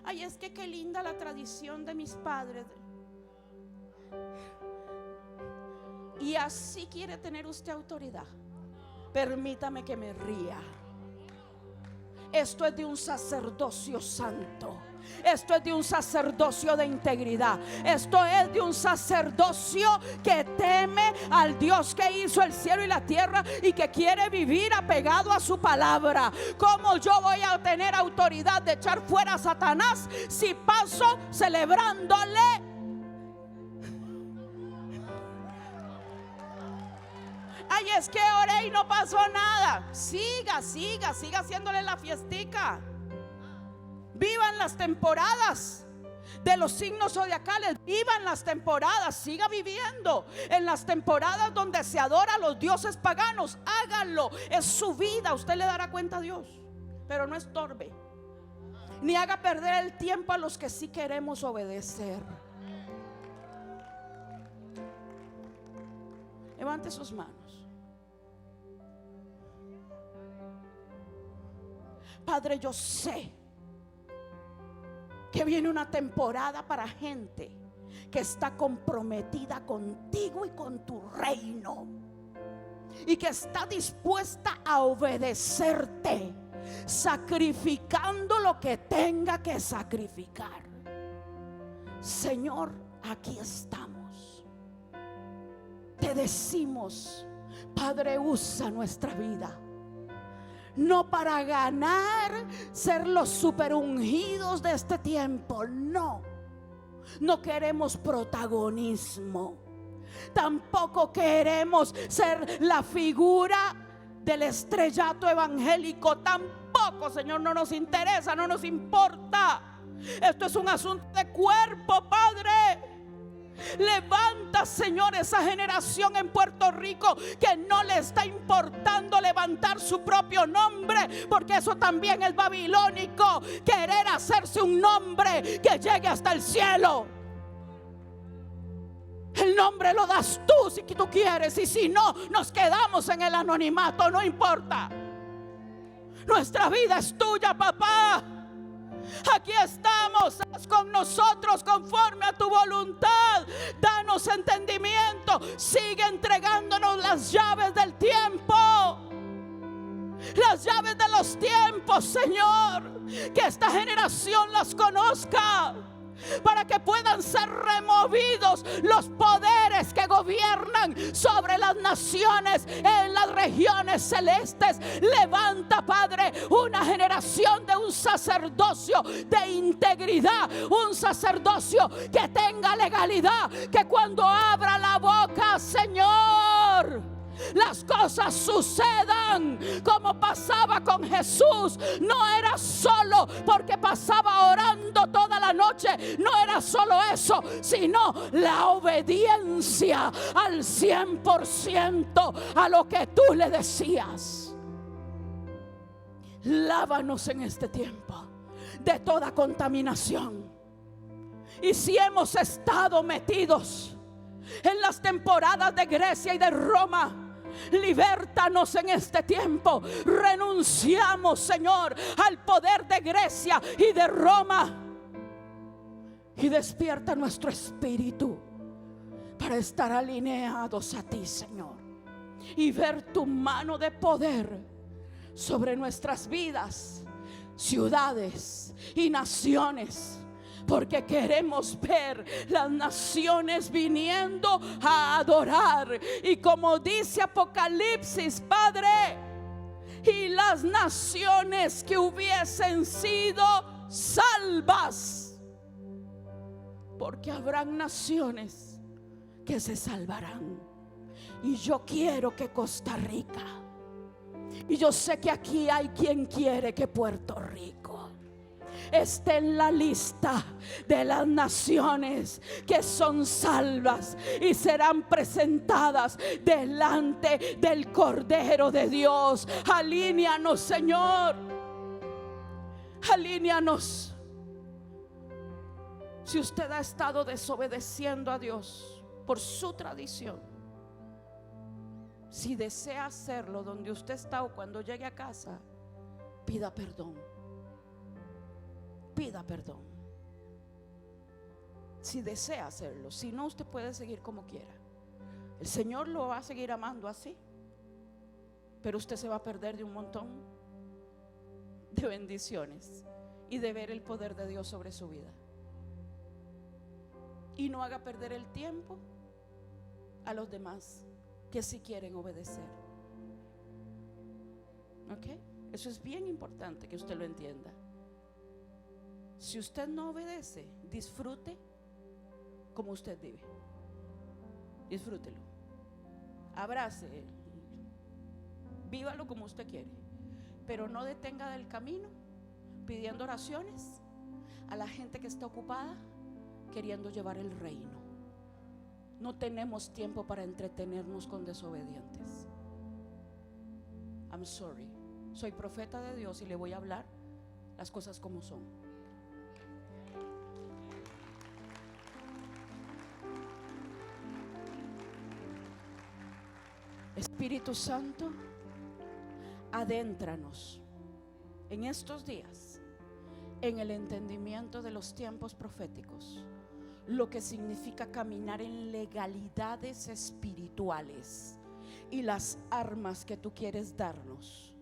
Ay, es que qué linda la tradición de mis padres. Y así quiere tener usted autoridad. Permítame que me ría. Esto es de un sacerdocio santo. Esto es de un sacerdocio de integridad. Esto es de un sacerdocio que teme al Dios que hizo el cielo y la tierra y que quiere vivir apegado a su palabra. ¿Cómo yo voy a tener autoridad de echar fuera a Satanás si paso celebrándole? Ay, es que oré y no pasó nada. Siga haciéndole la fiestica. Vivan las temporadas de los signos zodiacales. Vivan las temporadas. Siga viviendo en las temporadas donde se adora a los dioses paganos. Háganlo. Es su vida. Usted le dará cuenta a Dios. Pero no estorbe, ni haga perder el tiempo a los que sí queremos obedecer. Levante sus manos. Padre, yo sé que viene una temporada para gente que está comprometida contigo y con tu reino, y que está dispuesta a obedecerte, sacrificando lo que tenga que sacrificar. Señor, aquí estamos. Te decimos, Padre, usa nuestra vida. No para ganar, ser los super ungidos de este tiempo. No queremos protagonismo. Tampoco queremos ser la figura del estrellato evangélico. Tampoco, Señor, no nos interesa, no nos importa. Esto es un asunto de cuerpo, Padre. Levanta, Señor, esa generación en Puerto Rico que no le está importando levantar su propio nombre, porque eso también es babilónico. Querer hacerse un nombre que llegue hasta el cielo. El nombre lo das tú si tú quieres, y si no, nos quedamos en el anonimato. No importa. Nuestra vida es tuya, papá. Aquí estamos, haz con nosotros conforme a tu voluntad. Danos entendimiento. Sigue entregándonos las llaves del tiempo, las llaves de los tiempos, Señor. Que esta generación las conozca, para que puedan ser removidos los poderes que gobiernan sobre las naciones en las regiones celestes. Levanta, Padre, una generación de un sacerdocio de integridad, un sacerdocio que tenga legalidad, que cuando abra la boca, Señor, las cosas sucedan como pasaba con Jesús. No era solo porque pasaba orando toda la noche, no era solo eso, sino la obediencia al 100% a lo que tú le decías. Lávanos en este tiempo de toda contaminación. Y si hemos estado metidos en las temporadas de Grecia y de Roma, libértanos en este tiempo. Renunciamos, Señor, al poder de Grecia y de Roma, y despierta nuestro espíritu para estar alineados a ti, Señor, y ver tu mano de poder sobre nuestras vidas, ciudades y naciones. Porque queremos ver las naciones viniendo a adorar. Y como dice Apocalipsis, Padre, y las naciones que hubiesen sido salvas, porque habrán naciones que se salvarán. Y yo quiero que Costa Rica, y yo sé que aquí hay quien quiere que Puerto Rico esté en la lista de las naciones que son salvas y serán presentadas delante del Cordero de Dios. Alíneanos, Señor, alíneanos. Si usted ha estado desobedeciendo a Dios por su tradición, si desea hacerlo donde usted está o cuando llegue a casa, pida perdón. Pida perdón. Si desea hacerlo, si no, usted puede seguir como quiera. El Señor lo va a seguir amando así, pero usted se va a perder de un montón de bendiciones y de ver el poder de Dios sobre su vida. Y no haga perder el tiempo a los demás que sí quieren obedecer. ¿Ok? Eso es bien importante que usted lo entienda. Si usted no obedece, disfrute como usted vive. Disfrútelo, abrace, vívalo como usted quiere, pero no detenga del camino pidiendo oraciones a la gente que está ocupada queriendo llevar el reino. No tenemos tiempo para entretenernos con desobedientes. I'm sorry, soy profeta de Dios y le voy a hablar las cosas como son. Espíritu Santo, adéntranos en estos días en el entendimiento de los tiempos proféticos, lo que significa caminar en legalidades espirituales y las armas que tú quieres darnos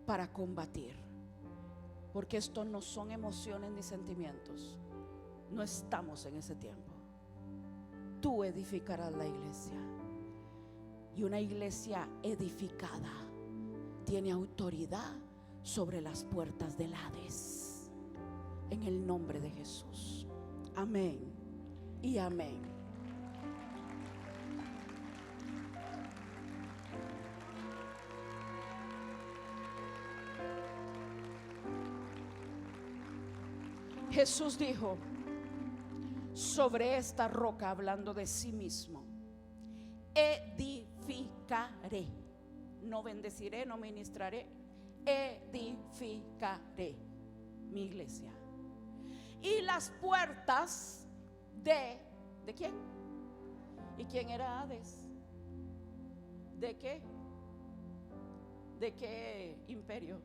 para combatir, porque esto no son emociones ni sentimientos. No estamos en ese tiempo. Tú edificarás la iglesia, y una iglesia edificada tiene autoridad sobre las puertas del Hades, en el nombre de Jesús. Amén y amén. Jesús dijo: sobre esta roca, hablando de sí mismo, edificaré. No bendeciré, no ministraré, edificaré mi iglesia. Y las puertas ¿de quién? ¿Y quién era Hades? ¿De qué? ¿De qué imperio?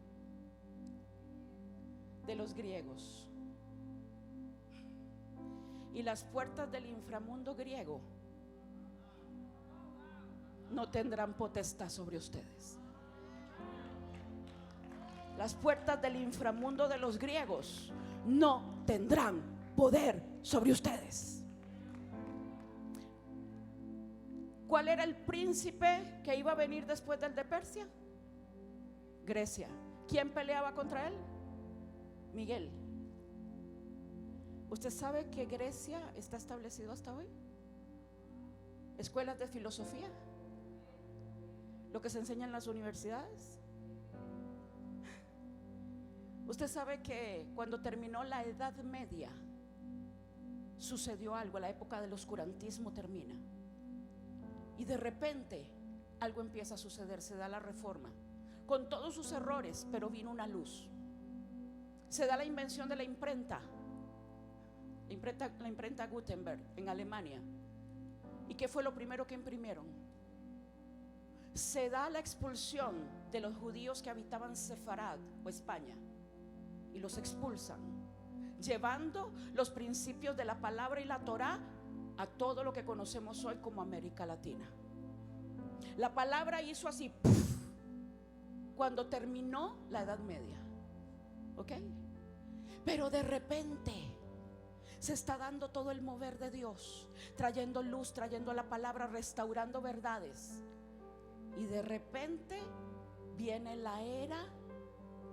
De los griegos. Y las puertas del inframundo griego no tendrán potestad sobre ustedes. Las puertas del inframundo de los griegos no tendrán poder sobre ustedes. ¿Cuál era el príncipe que iba a venir después del de Persia? Grecia. ¿Quién peleaba contra él? Miguel. ¿Usted sabe que Grecia está establecido hasta hoy? Escuelas de filosofía, lo que se enseña en las universidades. Usted sabe que cuando terminó la Edad Media sucedió algo, la época del oscurantismo termina y de repente algo empieza a suceder, se da la Reforma con todos sus errores, pero vino una luz. Se da la invención de la imprenta Gutenberg en Alemania. ¿Y qué fue lo primero que imprimieron? Se da la expulsión de los judíos que habitaban Sefarad o España, y los expulsan, llevando los principios de la palabra y la Torá a todo lo que conocemos hoy como América Latina. La palabra hizo así, ¡puf!, cuando terminó la Edad Media. ¿Ok? Pero de repente se está dando todo el mover de Dios, trayendo luz, trayendo la palabra, restaurando verdades. Y de repente viene la era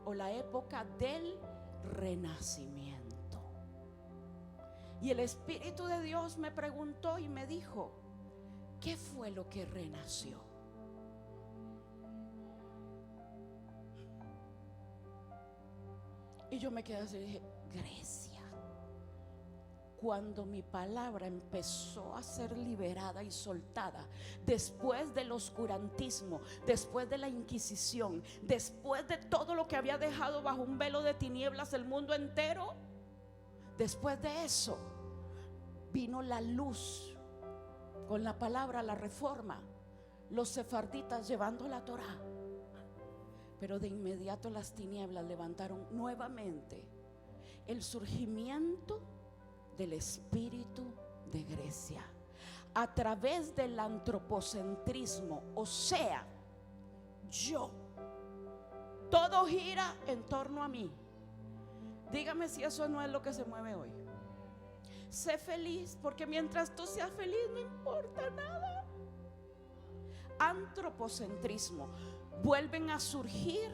o la época del renacimiento. Y el Espíritu de Dios me preguntó y me dijo: ¿qué fue lo que renació? Y yo me quedé así y dije: Grecia. Cuando mi palabra empezó a ser liberada y soltada, después del oscurantismo, después de la Inquisición, después de todo lo que había dejado bajo un velo de tinieblas el mundo entero, después de eso, vino la luz con la palabra, la reforma, los sefarditas llevando la Torá, pero de inmediato las tinieblas levantaron nuevamente el surgimiento del espíritu de Grecia a través del antropocentrismo, o sea, yo, todo gira en torno a mí. Dígame si eso no es lo que se mueve hoy. Sé feliz, porque mientras tú seas feliz no importa nada. Antropocentrismo. Vuelven a surgir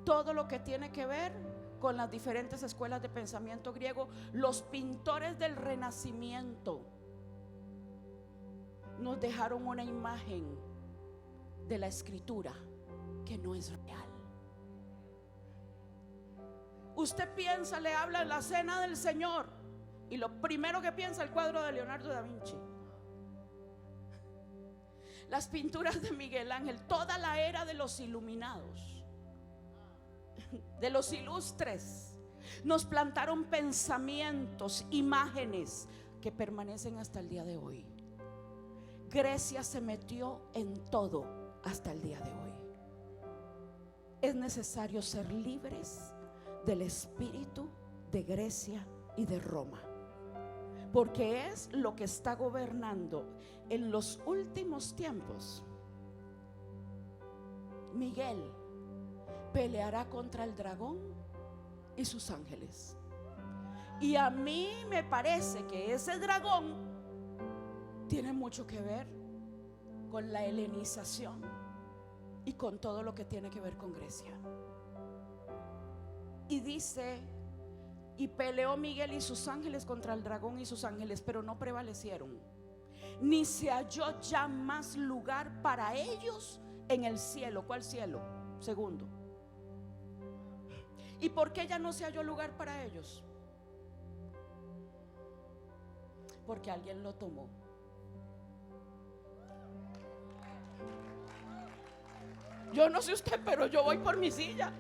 todo lo que tiene que ver con las diferentes escuelas de pensamiento griego. Los pintores del Renacimiento nos dejaron una imagen de la escritura que no es real. Usted piensa, le habla en la cena del Señor y lo primero que piensa el cuadro de Leonardo da Vinci, las pinturas de Miguel Ángel, toda la era de los iluminados, de los ilustres, nos plantaron pensamientos, imágenes que permanecen hasta el día de hoy. Grecia se metió en todo hasta el día de hoy. Es necesario ser libres del espíritu de Grecia y de Roma, porque es lo que está gobernando en los últimos tiempos. Miguel peleará contra el dragón y sus ángeles, y a mí me parece que ese dragón tiene mucho que ver con la helenización y con todo lo que tiene que ver con Grecia. Y dice: y peleó Miguel y sus ángeles contra el dragón y sus ángeles, pero no prevalecieron, ni se halló ya más lugar para ellos en el cielo. ¿Cuál cielo? Segundo. ¿Y por qué ya no se halló lugar para ellos? Porque alguien lo tomó. Yo no sé usted, pero yo voy por mi silla.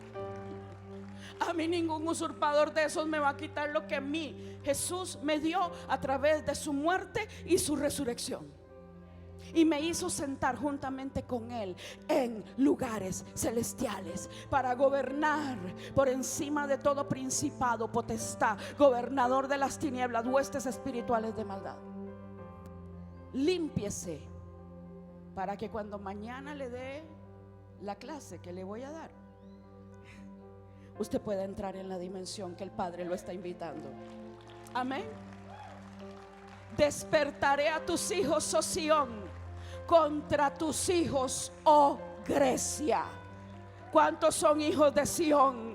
A mí ningún usurpador de esos me va a quitar lo que a mí Jesús me dio a través de su muerte y su resurrección. Y me hizo sentar juntamente con Él en lugares celestiales para gobernar por encima de todo principado, potestad, gobernador de las tinieblas, huestes espirituales de maldad. Límpiese para que cuando mañana le dé la clase que le voy a dar, usted pueda entrar en la dimensión que el Padre lo está invitando. Amén. Despertaré a tus hijos, oh Sión, contra tus hijos, oh Grecia. ¿Cuántos son hijos de Sión?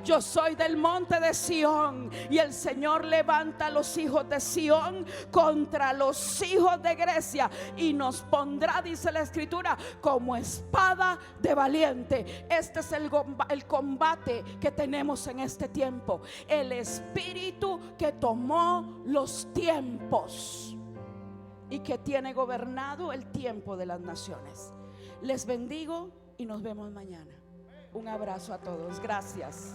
Yo soy del monte de Sión, y el Señor levanta a los hijos de Sión contra los hijos de Grecia, y nos pondrá, dice la Escritura, como espada de valiente. Este es el combate que tenemos en este tiempo. El espíritu que tomó los tiempos y que tiene gobernado el tiempo de las naciones. Les bendigo y nos vemos mañana. Un abrazo a todos. Gracias.